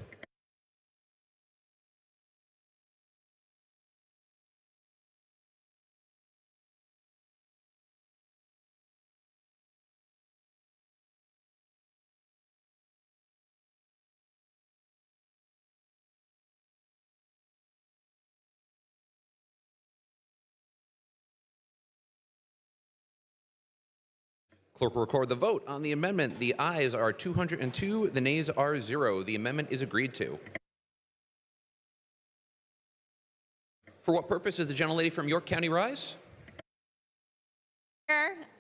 Clerk will record the vote on the amendment. The ayes are 202, the nays are 0. The amendment is agreed to. For what purpose does the gentlelady from York County rise?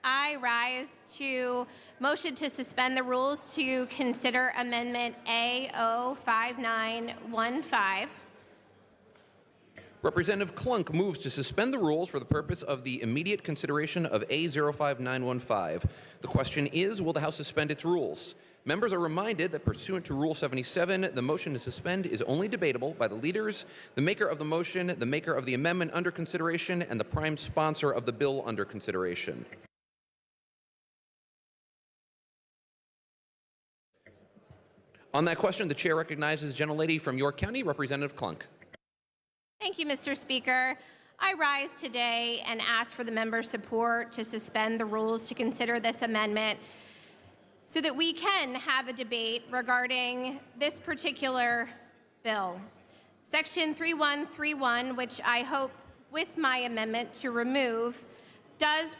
I rise to motion to suspend the rules to consider Amendment A05915. Representative Klunk moves to suspend the rules for the purpose of the immediate consideration of A05915. The question is, will the House suspend its rules? Members are reminded that pursuant to Rule 77, the motion to suspend is only debatable by the leaders, the maker of the motion, the maker of the amendment under consideration, and the prime sponsor of the bill under consideration. On that question, the chair recognizes the gentlelady from York County, Representative Klunk. Thank you, Mr. Speaker. I rise today and ask for the members' support to suspend the rules to consider this amendment so that we can have a debate regarding this particular bill. Section 3131, which I hope with my amendment to remove, does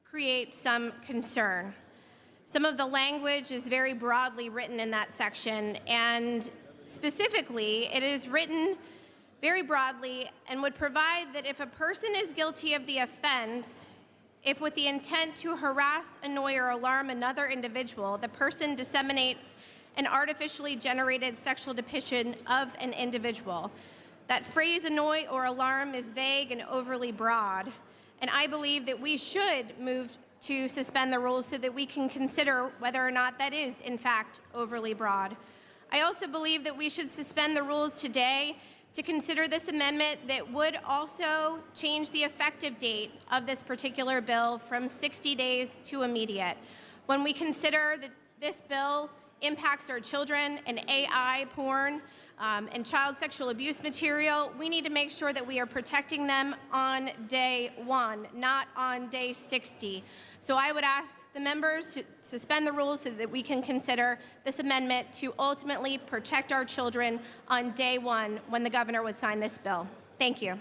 create some concern. Some of the language is very broadly written in that section, and specifically, it is written very broadly and would provide that if a person is guilty of the offense, if with the intent to harass, annoy, or alarm another individual, the person disseminates an artificially generated sexual depiction of an individual. That phrase, annoy or alarm, is vague and overly broad, and I believe that we should move to suspend the rules so that we can consider whether or not that is, in fact, overly broad. I also believe that we should suspend the rules today to consider this amendment that would also change the effective date of this particular bill from 60 days to immediate. When we consider that this bill impacts our children and AI porn and child sexual abuse material, we need to make sure that we are protecting them on day 1, not on day 60. So I would ask the members to suspend the rules so that we can consider this amendment to ultimately protect our children on day 1 when the governor would sign this bill. Thank you.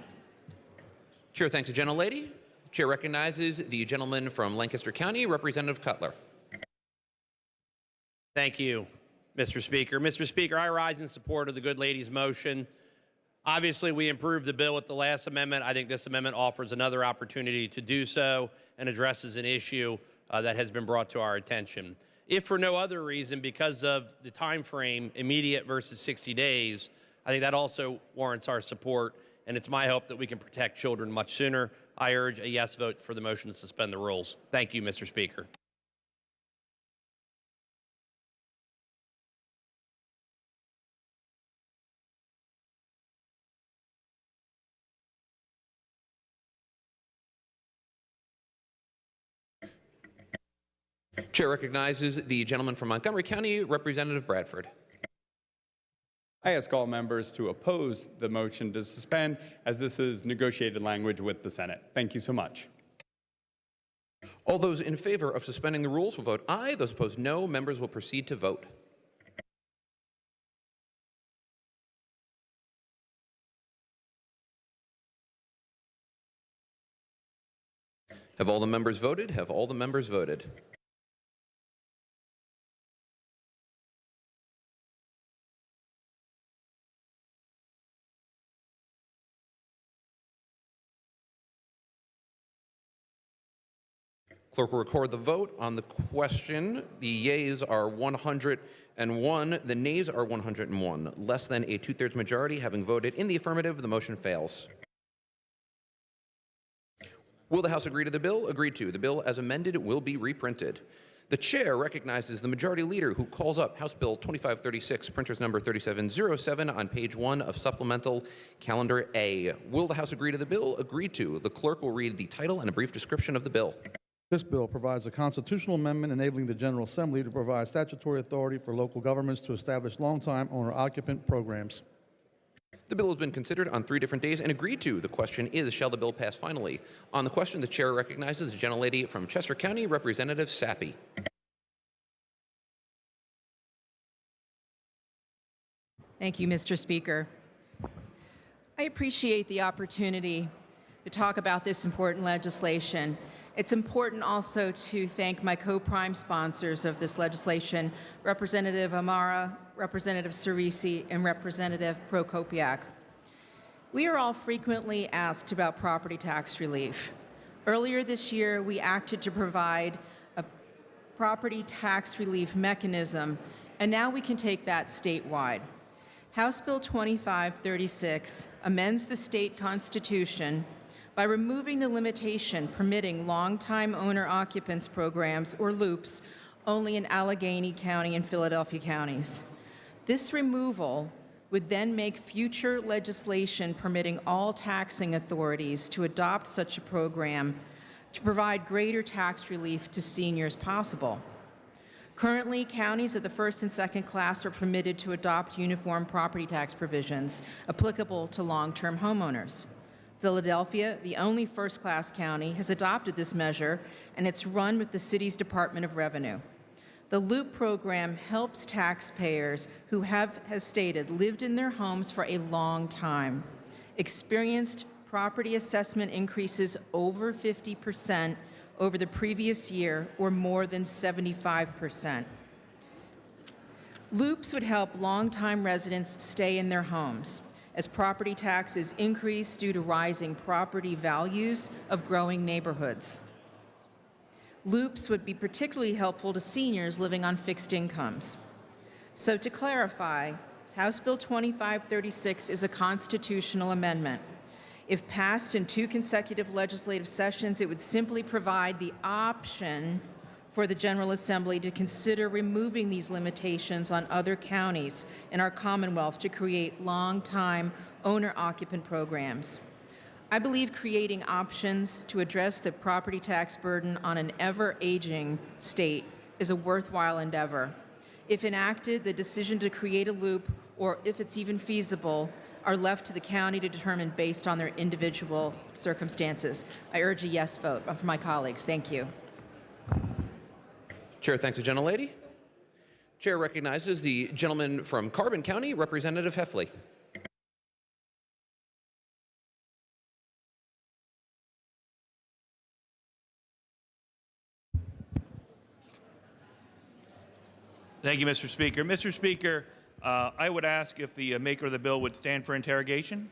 Chair thanks the gentlelady. Chair recognizes the gentleman from Lancaster County, Representative Cutler. Thank you, Mr. Speaker. Mr. Speaker, I rise in support of the good lady's motion. Obviously, we improved the bill with the last amendment. I think this amendment offers another opportunity to do so and addresses an issue that has been brought to our attention. If for no other reason, because of the time frame, immediate versus 60 days, I think that also warrants our support, and it's my hope that we can protect children much sooner. I urge a yes vote for the motion to suspend the rules. Thank you, Mr. Speaker. Chair recognizes the gentleman from Montgomery County, Representative Bradford. I ask all members to oppose the motion to suspend, as this is negotiated language with the Senate. Thank you so much. All those in favor of suspending the rules will vote aye. Those opposed, no. Members will proceed to vote. Have all the members voted? Have all the members voted? Clerk will record the vote on the question. The yeas are 101. The nays are 101. Less than a two-thirds majority having voted in the affirmative, the motion fails. Will the House agree to the bill? Agreed to. The bill as amended will be reprinted. The chair recognizes the majority leader who calls up House Bill 2536, printer's number 3707 on page 1 of supplemental calendar A. Will the House agree to the bill? Agreed to. The clerk will read the title and a brief description of the bill. This bill provides a constitutional amendment enabling the General Assembly to provide statutory authority for local governments to establish long-time owner-occupant programs. The bill has been considered on 3 different days and agreed to. The question is, shall the bill pass finally? On the question, the chair recognizes the gentlelady from Chester County, Representative Sappy. Thank you, Mr. Speaker. I appreciate the opportunity to talk about this important legislation. It's important also to thank my co-prime sponsors of this legislation, Representative Amara, Representative Cerisi, and Representative Prokopiak. We are all frequently asked about property tax relief. Earlier this year, we acted to provide a property tax relief mechanism, and now we can take that statewide. House Bill 2536 amends the state constitution by removing the limitation permitting long-time owner-occupants programs, or LOOPs, only in Allegheny County and Philadelphia counties. This removal would then make future legislation permitting all taxing authorities to adopt such a program to provide greater tax relief to seniors possible. Currently, counties of the first and second class are permitted to adopt uniform property tax provisions applicable to long-term homeowners. Philadelphia, the only first-class county, has adopted this measure, and it's run with the city's Department of Revenue. The LOOP program helps taxpayers who have, as stated, lived in their homes for a long time, experienced property assessment increases over 50% over the previous year, or more than 75%. LOOPs would help longtime residents stay in their homes as property taxes increase due to rising property values of growing neighborhoods. LOOPs would be particularly helpful to seniors living on fixed incomes. So to clarify, House Bill 2536 is a constitutional amendment. If passed in 2 consecutive legislative sessions, it would simply provide the option for the General Assembly to consider removing these limitations on other counties in our Commonwealth to create long-time owner-occupant programs. I believe creating options to address the property tax burden on an ever-aging state is a worthwhile endeavor. If enacted, the decision to create a loop, or if it's even feasible, are left to the county to determine based on their individual circumstances. I urge a yes vote from my colleagues. Thank you. Chair thanks the gentlelady. Chair recognizes the gentleman from Carbon County, Representative Heffley. Thank you, Mr. Speaker. Mr. Speaker, I would ask if the maker of the bill would stand for interrogation.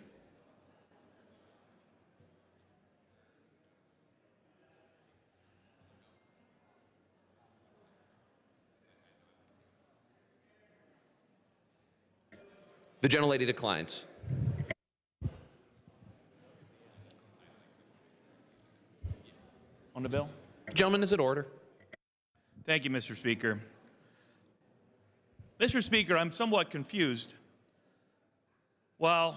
The gentlelady declines. On the bill? Gentleman is in order. Thank you, Mr. Speaker. Mr. Speaker, I'm somewhat confused. While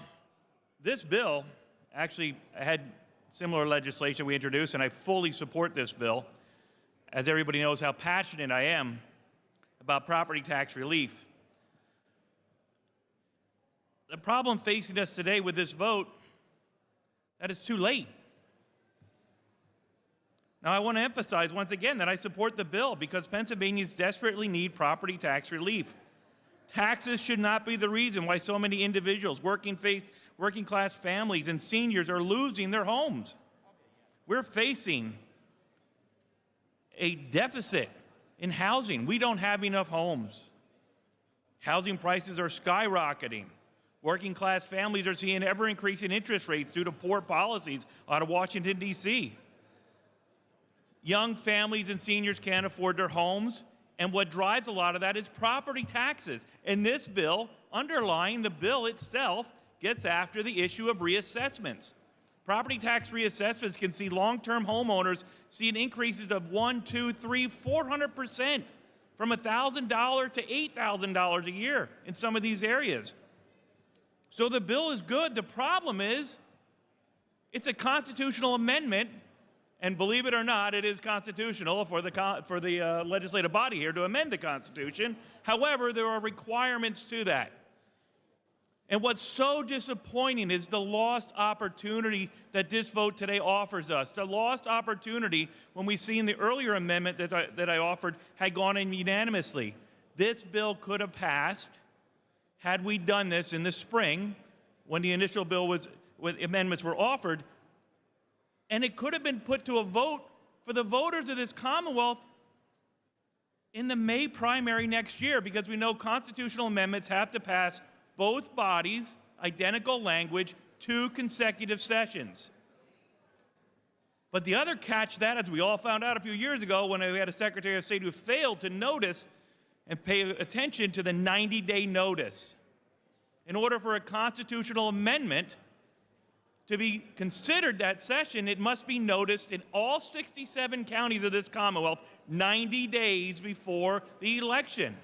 this bill actually had similar legislation we introduced, and I fully support this bill, as everybody knows how passionate I am about property tax relief. The problem facing us today with this vote, that it's too late. Now, I want to emphasize once again that I support the bill because Pennsylvanians desperately need property tax relief. Taxes should not be the reason why so many individuals, working class families, and seniors are losing their homes. We're facing a deficit in housing. We don't have enough homes. Housing prices are skyrocketing. Working class families are seeing ever-increasing interest rates due to poor policies out of Washington, D.C. Young families and seniors can't afford their homes, and what drives a lot of that is property taxes. And this bill, underlying the bill itself, gets after the issue of reassessments. Property tax reassessments can see long-term homeowners seeing increases of 1, 2, 3, 400% from $1,000 to $8,000 a year in some of these areas. So the bill is good. The problem is it's a constitutional amendment, and believe it or not, it is constitutional for the legislative body here to amend the Constitution. However, there are requirements to that. And what's so disappointing is the lost opportunity that this vote today offers us. The lost opportunity when we see in the earlier amendment that I offered had gone in unanimously. This bill could have passed had we done this in the spring when the initial bill when amendments were offered, and it could have been put to a vote for the voters of this Commonwealth in the May primary next year, because we know constitutional amendments have to pass both bodies, identical language, 2 consecutive sessions. But the other catch to that, as we all found out a few years ago when we had a Secretary of State who failed to notice and pay attention to the 90-day notice. In order for a constitutional amendment to be considered that session, it must be noticed in all 67 counties of this Commonwealth 90 days before the election.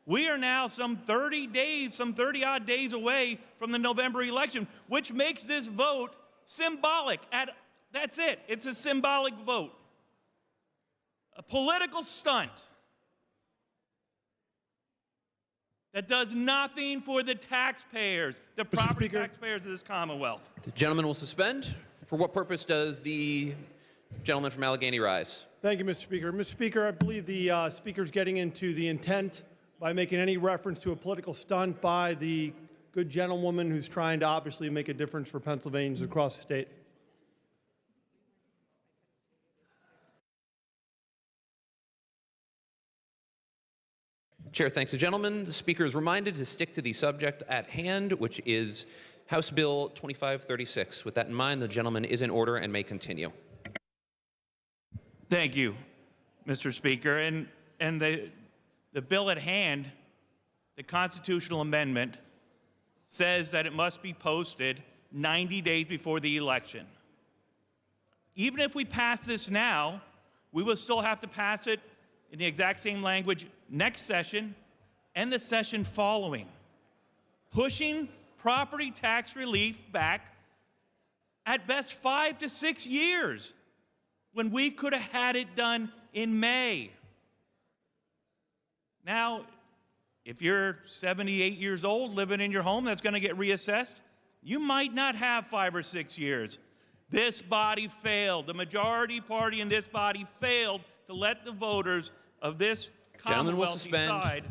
We are now some 30-odd days away from the November election, which makes this vote symbolic. That's it. It's a symbolic vote. A political stunt that does nothing for the taxpayers, the property taxpayers of this Commonwealth. The gentleman will suspend. For what purpose does the gentleman from Allegheny rise? Thank you, Mr. Speaker. Mr. Speaker, I believe the Speaker's getting into the intent by making any reference to a political stunt by the good gentlewoman who's trying to obviously make a difference for Pennsylvanians across the state. Chair thanks the gentleman. The Speaker is reminded to stick to the subject at hand, which is House Bill 2536. With that in mind, the gentleman is in order and may continue. Thank you, Mr. Speaker. And the bill at hand, the constitutional amendment, says that it must be posted 90 days before the election. Even if we pass this now, we will still have to pass it in the exact same language next session and the session following, pushing property tax relief back at best 5 to 6 years when we could have had it done in May. Now, if you're 78 years old living in your home that's going to get reassessed, you might not have 5 or 6 years. This body failed. The majority party in this body failed to let the voters of this Gentleman will Commonwealth suspend. decide.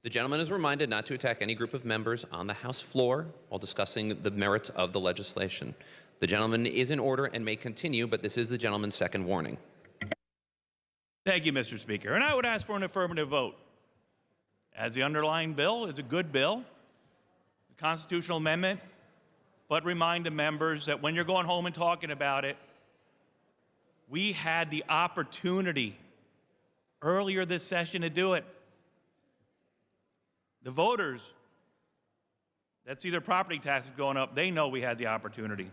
The gentleman is reminded not to attack any group of members on the House floor while discussing the merits of the legislation. The gentleman is in order and may continue, but this is the gentleman's second warning. Thank you, Mr. Speaker. And I would ask for an affirmative vote. As the underlying bill is a good bill, a constitutional amendment, but remind the members that when you're going home and talking about it, we had the opportunity earlier this session to do it. The voters that see their property taxes going up, they know we had the opportunity.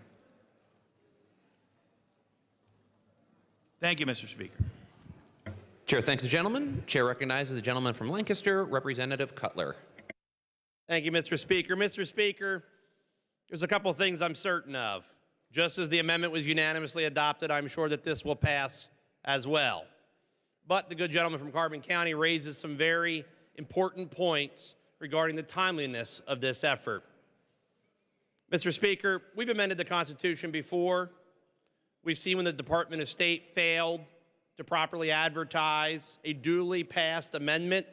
Thank you, Mr. Speaker. Chair thanks the gentleman. Chair recognizes the gentleman from Lancaster, Representative Cutler. Thank you, Mr. Speaker. Mr. Speaker, there's a couple of things I'm certain of. Just as the amendment was unanimously adopted, I'm sure that this will pass as well. But the good gentleman from Carbon County raises some very important points regarding the timeliness of this effort. Mr. Speaker, we've amended the Constitution before. We've seen when the Department of State failed to properly advertise a duly passed amendment,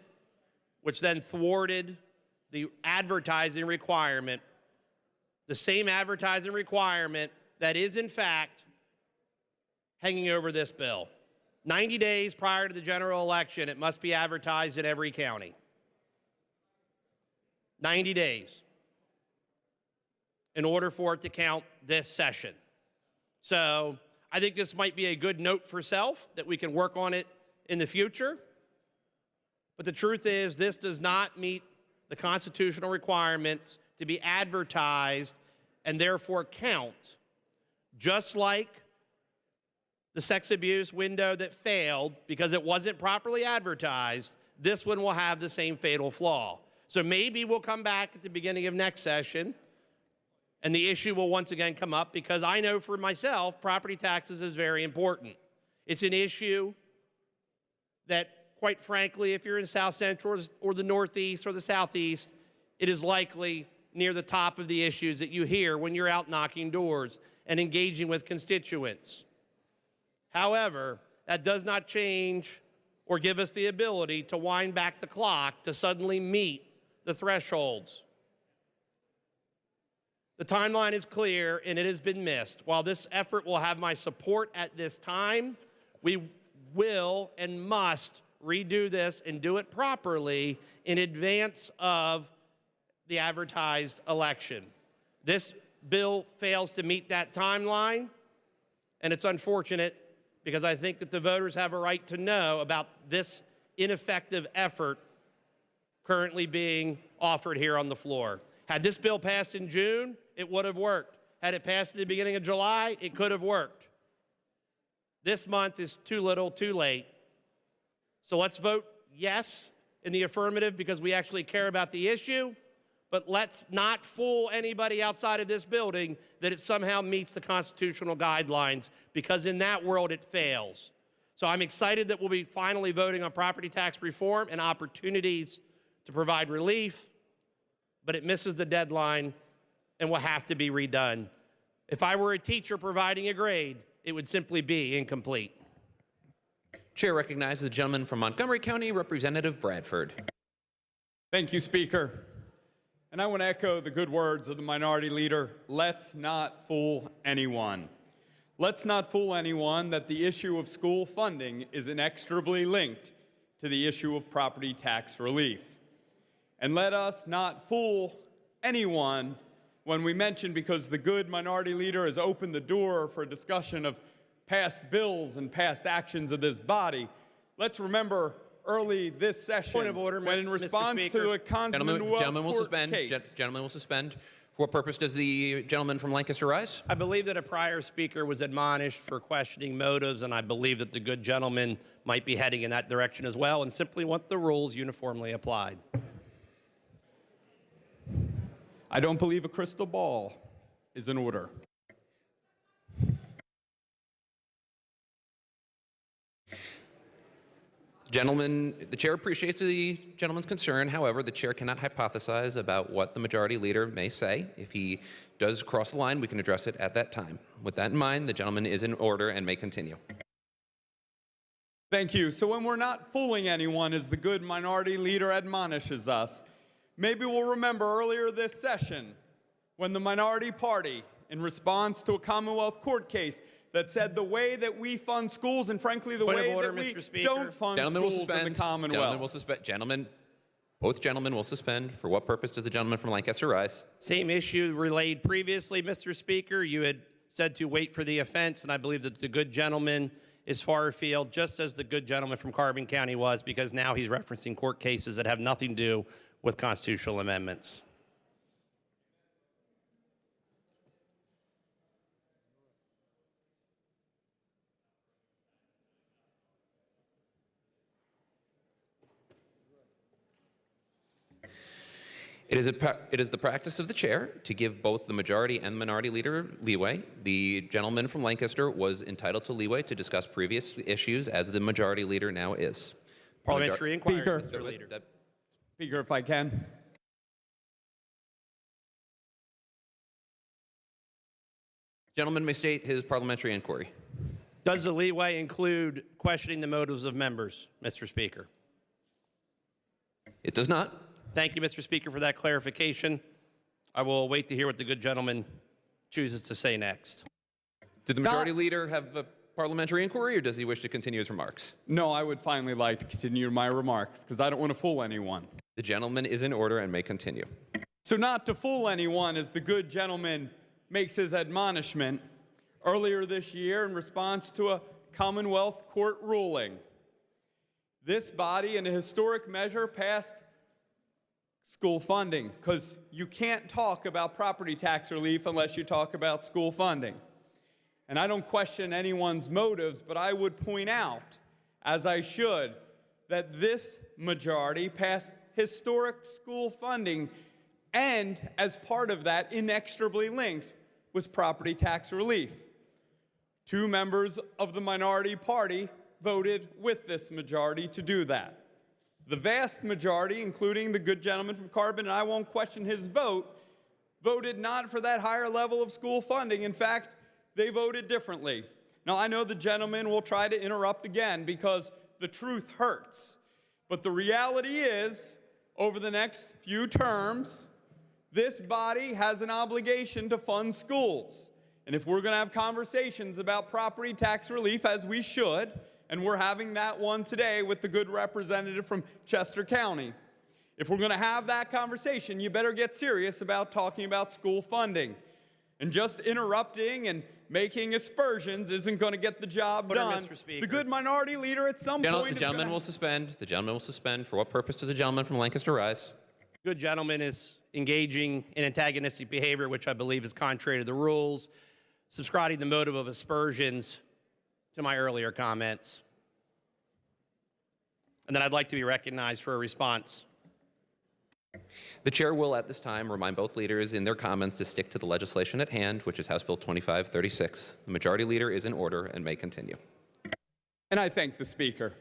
which then thwarted the advertising requirement, the same advertising requirement that is, in fact, hanging over this bill. 90 days prior to the general election, it must be advertised in every county. 90 days in order for it to count this session. So I think this might be a good note for self that we can work on it in the future. But the truth is, this does not meet the constitutional requirements to be advertised and therefore count, just like the sex abuse window that failed because it wasn't properly advertised. This one will have the same fatal flaw. So maybe we'll come back at the beginning of next session and the issue will once again come up, because I know for myself, property taxes is very important. It's an issue that, quite frankly, if you're in South Central or the Northeast or the Southeast, it is likely near the top of the issues that you hear when you're out knocking doors and engaging with constituents. However, that does not change or give us the ability to wind back the clock to suddenly meet the thresholds. The timeline is clear and it has been missed. While this effort will have my support at this time, we will and must redo this and do it properly in advance of the advertised election. This bill fails to meet that timeline, and it's unfortunate because I think that the voters have a right to know about this ineffective effort currently being offered here on the floor. Had this bill passed in June, it would have worked. Had it passed at the beginning of July, it could have worked. This month is too little, too late. So let's vote yes in the affirmative because we actually care about the issue, but let's not fool anybody outside of this building that it somehow meets the constitutional guidelines, because in that world it fails. So I'm excited that we'll be finally voting on property tax reform and opportunities to provide relief, but it misses the deadline and will have to be redone. If I were a teacher providing a grade, it would simply be incomplete. Chair recognizes the gentleman from Montgomery County, Representative Bradford. Thank you, Speaker. And I want to echo the good words of the Minority Leader. Let's not fool anyone. Let's not fool anyone that the issue of school funding is inextricably linked to the issue of property tax relief. And let us not fool anyone when we mention, because the good Minority Leader has opened the door for a discussion of past bills and past actions of this body. Let's remember early this session, Point of order, when in Mr. response Speaker. to a Commonwealth Gentleman will Court suspend. case. Gentleman will suspend. For what purpose does the gentleman from Lancaster rise? I believe that a prior speaker was admonished for questioning motives, and I believe that the good gentleman might be heading in that direction as well, and simply want the rules uniformly applied. I don't believe a crystal ball is in order. Gentlemen, the chair appreciates the gentleman's concern. However, the chair cannot hypothesize about what the majority leader may say. If he does cross the line, we can address it at that time. With that in mind, the gentleman is in order and may continue. Thank you. So when we're not fooling anyone, as the good minority leader admonishes us, maybe we'll remember earlier this session when the minority party, in response to a Commonwealth Court case that said the way that we fund schools and frankly the way that we don't fund schools in the Commonwealth. Gentlemen will suspend. Gentlemen, both gentlemen will suspend. For what purpose does the gentleman from Lancaster rise? Same issue relayed previously, Mr. Speaker. You had said to wait for the offense, and I believe that the good gentleman is far afield, just as the good gentleman from Carbon County was, because now he's referencing court cases that have nothing to do with constitutional amendments. It is the practice of the chair to give both the majority and minority leader leeway. The gentleman from Lancaster was entitled to leeway to discuss previous issues, as the majority leader now is. Parliamentary inquiry, Mr. Leader. Speaker, if I can. Gentleman may state his parliamentary inquiry. Does the leeway include questioning the motives of members, Mr. Speaker? It does not. Thank you, Mr. Speaker, for that clarification. I will wait to hear what the good gentleman chooses to say next. Did the majority leader have a parliamentary inquiry, or does he wish to continue his remarks? No, I would finally like to continue my remarks because I don't want to fool anyone. The gentleman is in order and may continue. So not to fool anyone, as the good gentleman makes his admonishment, earlier this year in response to a Commonwealth Court ruling, this body, in a historic measure, passed school funding, because you can't talk about property tax relief unless you talk about school funding. And I don't question anyone's motives, but I would point out, as I should, that this majority passed historic school funding, and as part of that, inextricably linked, was property tax relief. 2 members of the minority party voted with this majority to do that. The vast majority, including the good gentleman from Carbon, and I won't question his vote, voted not for that higher level of school funding. In fact, they voted differently. Now, I know the gentleman will try to interrupt again because the truth hurts. But the reality is, over the next few terms, this body has an obligation to fund schools. And if we're going to have conversations about property tax relief, as we should, and we're having that one today with the good representative from Chester County. If we're going to have that conversation, you better get serious about talking about school funding. And just interrupting and making aspersions isn't going to get the job done. Mr. Speaker. The good minority leader at some point The gentleman will suspend. The gentleman will suspend. For what purpose does the gentleman from Lancaster rise? Good gentleman is engaging in antagonistic behavior, which I believe is contrary to the rules, subscribing the motive of aspersions to my earlier comments. And then I'd like to be recognized for a response. The chair will at this time remind both leaders in their comments to stick to the legislation at hand, which is House Bill 2536. The majority leader is in order and may continue. And I thank the Speaker.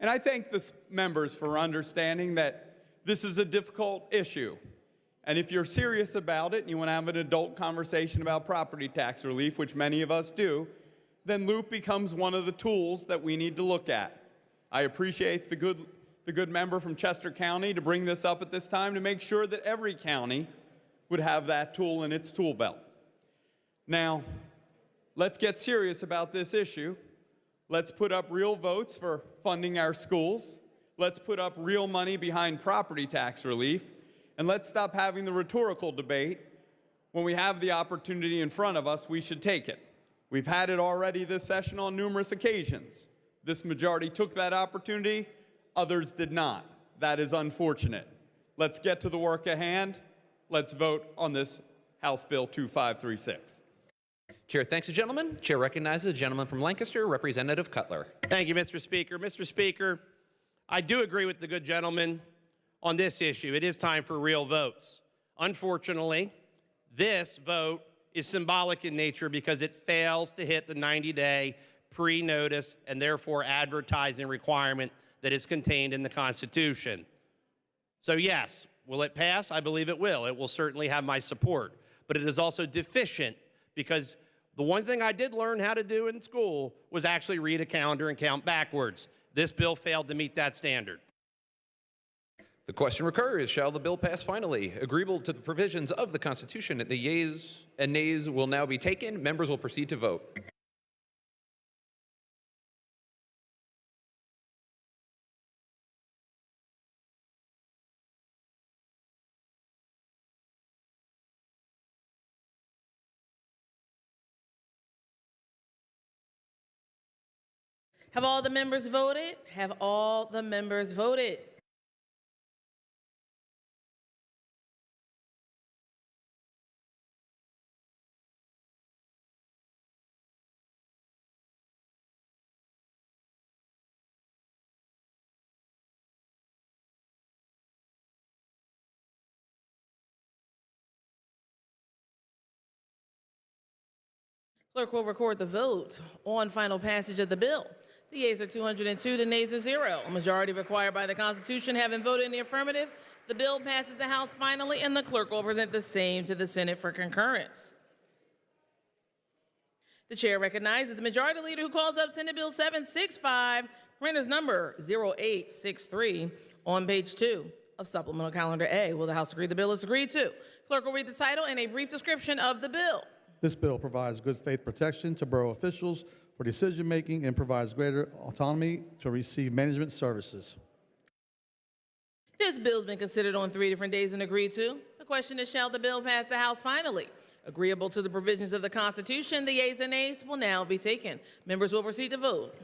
And I thank the members for understanding that this is a difficult issue. And if you're serious about it and you want to have an adult conversation about property tax relief, which many of us do, then LOOP becomes one of the tools that we need to look at. I appreciate the good member from Chester County to bring this up at this time to make sure that every county would have that tool in its tool belt. Now, let's get serious about this issue. Let's put up real votes for funding our schools. Let's put up real money behind property tax relief. And let's stop having the rhetorical debate. When we have the opportunity in front of us, we should take it. We've had it already this session on numerous occasions. This majority took that opportunity, others did not. That is unfortunate. Let's get to the work at hand. Let's vote on this House Bill 2536. Chair thanks the gentleman. Chair recognizes the gentleman from Lancaster, Representative Cutler. Thank you, Mr. Speaker. Mr. Speaker, I do agree with the good gentleman on this issue. It is time for real votes. Unfortunately, this vote is symbolic in nature because it fails to hit the 90-day pre-notice and therefore advertising requirement that is contained in the Constitution. So yes, will it pass? I believe it will. It will certainly have my support. But it is also deficient because the one thing I did learn how to do in school was actually read a calendar and count backwards. This bill failed to meet that standard. The question recurs, shall the bill pass finally? Agreeable to the provisions of the Constitution, the yeas and nays will now be taken. Members will proceed to vote. Have all the members voted? Have all the members voted? Clerk will record the vote on final passage of the bill. The yeas are 202, the nays are 0. A majority required by the Constitution having voted in the affirmative, the bill passes the House finally, and the clerk will present the same to the Senate for concurrence. The chair recognizes the majority leader who calls up Senate Bill 765, printers number 0863, on page 2 of Supplemental Calendar A. Will the House agree the bill is agreed to? Clerk will read the title and a brief description of the bill. This bill provides good faith protection to borough officials for decision-making and provides greater autonomy to receive management services. This bill has been considered on 3 different days and agreed to. The question is, shall the bill pass the House finally? Agreeable to the provisions of the Constitution, the yeas and nays will now be taken. Members will proceed to vote.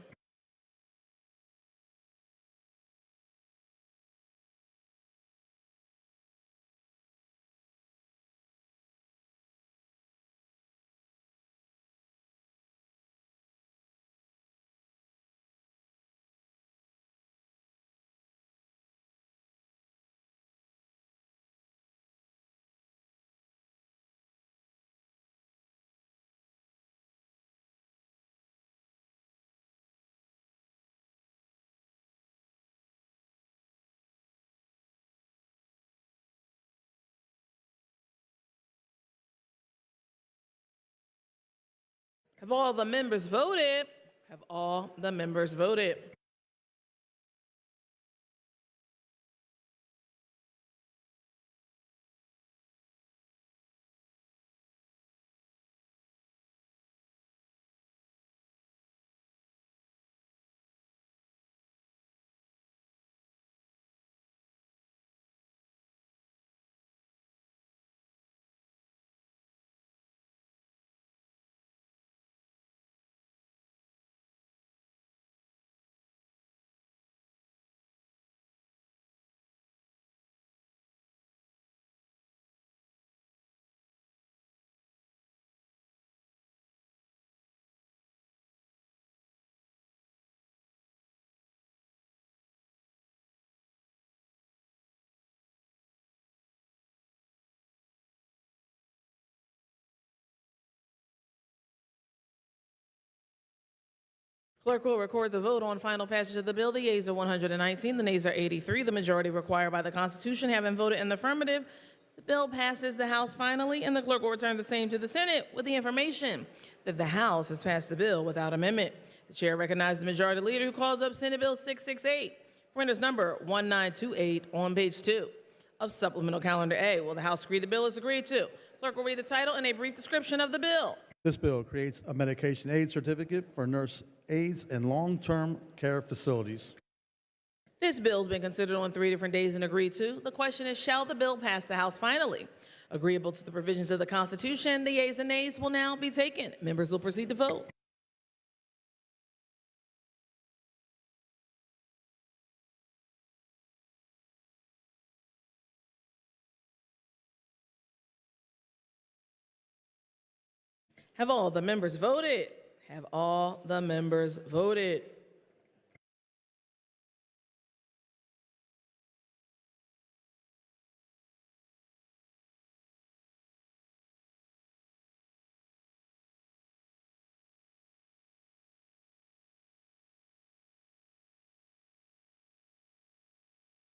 Have all the members voted? Have all the members voted? Clerk will record the vote on final passage of the bill. The yeas are 119, the nays are 83. The majority required by the Constitution having voted in the affirmative, the bill passes the House finally, and the clerk will return the same to the Senate with the information that the House has passed the bill without amendment. The chair recognizes the majority leader who calls up Senate Bill 668, printers number 1928, on page 2 of Supplemental Calendar A. Will the House agree the bill is agreed to? Clerk will read the title and a brief description of the bill. This bill creates a medication aid certificate for nurse aides in long-term care facilities. This bill has been considered on 3 different days and agreed to. The question is, shall the bill pass the House finally? Agreeable to the provisions of the Constitution, the yeas and nays will now be taken. Members will proceed to vote. Have all the members voted? Have all the members voted?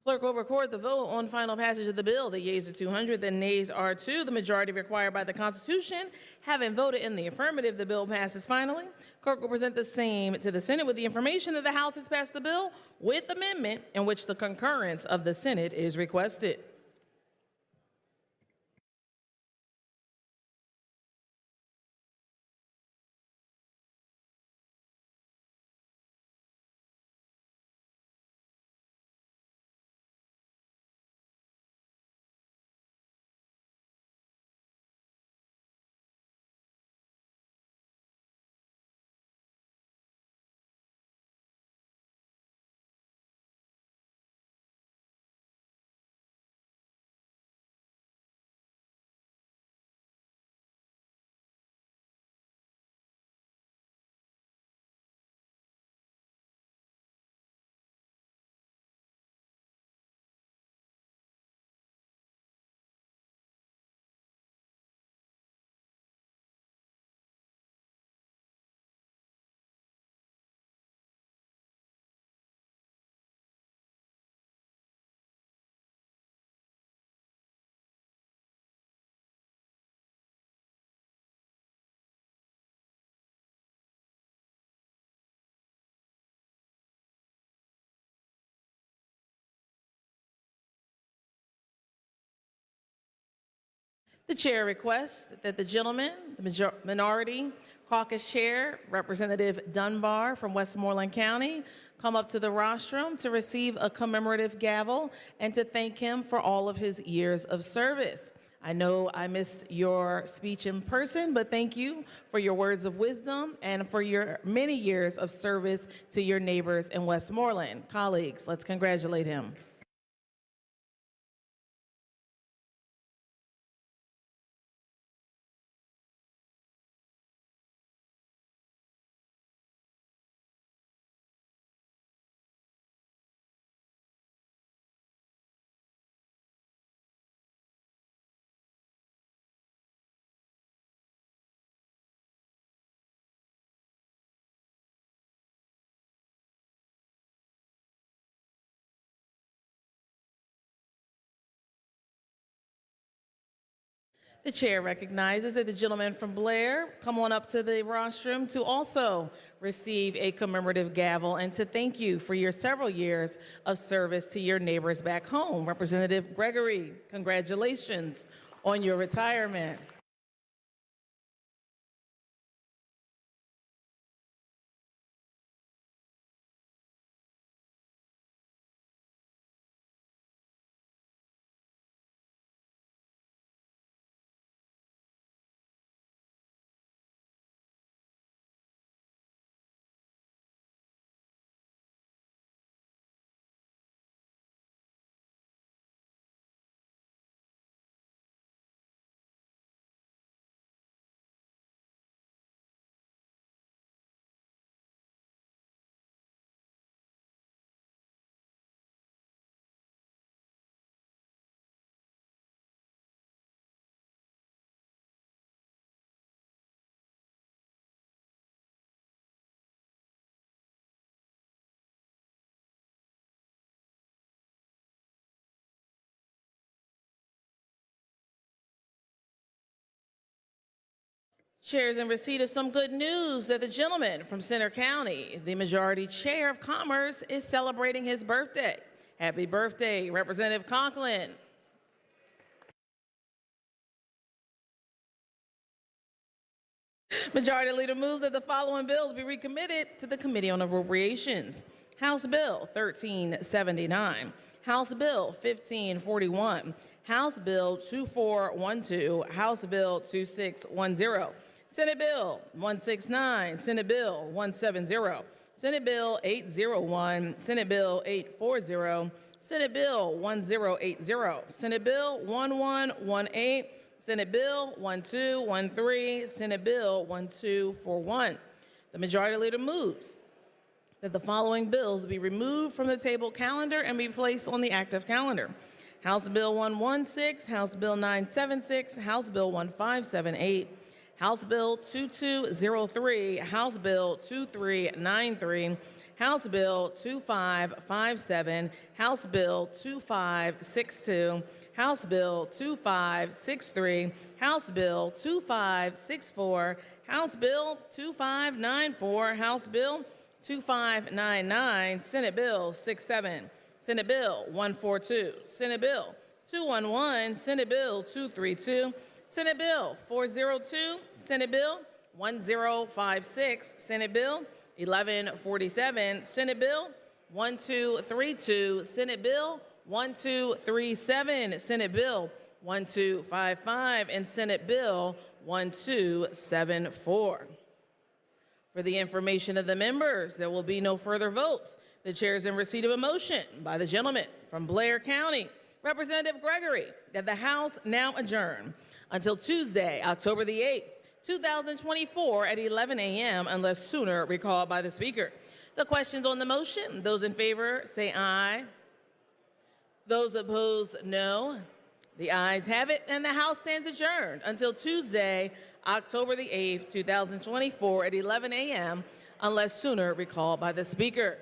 Clerk will record the vote on final passage of the bill. The yeas are 200, the nays are 2. The majority required by the Constitution. Having voted in the affirmative, the bill passes finally. Clerk will present the same to the Senate with the information that the House has passed the bill with amendment in which the concurrence of the Senate is requested. The chair requests that the gentleman, the minority caucus chair, Representative Dunbar from Westmoreland County, come up to the rostrum to receive a commemorative gavel and to thank him for all of his years of service. I know I missed your speech in person, but thank you for your words of wisdom and for your many years of service to your neighbors in Westmoreland. Colleagues, let's congratulate him. The chair recognizes that the gentleman from Blair come on up to the rostrum to also receive a commemorative gavel and to thank you for your several years of service to your neighbors back home. Representative Gregory, congratulations on your retirement. Chair is in receipt of some good news that the gentleman from Center County, the Majority Chair of Commerce, is celebrating his birthday. Happy birthday, Representative Conklin. Majority Leader moves that the following bills be recommitted to the Committee on Appropriations. House Bill 1379, House Bill 1541, House Bill 2412, House Bill 2610, Senate Bill 169, Senate Bill 170, Senate Bill 801, Senate Bill 840, Senate Bill 1080, Senate Bill 1118, Senate Bill 1213, Senate Bill 1241. The Majority Leader moves that the following bills be removed from the table calendar and be placed on the active calendar. House Bill 116, House Bill 976, House Bill 1578, House Bill 2203, House Bill 2393, House Bill 2557, House Bill 2562, House Bill 2563, House Bill 2564, House Bill 2594, House Bill 2599, Senate Bill 67, Senate Bill 142, Senate Bill 211, Senate Bill 232, Senate Bill 402, Senate Bill 1056, Senate Bill 1147, Senate Bill 1232, Senate Bill 1237, Senate Bill 1255, and Senate Bill 1274. For the information of the members, there will be no further votes. The chair is in receipt of a motion by the gentleman from Blair County, Representative Gregory, that the House now adjourn until Tuesday, October the 8th, 2024 at 11 a.m. unless sooner recalled by the Speaker. The questions on the motion, those in favor say aye. Those opposed, no. The ayes have it, and the House stands adjourned until Tuesday, October the 8th, 2024 at 11 a.m. unless sooner recalled by the Speaker.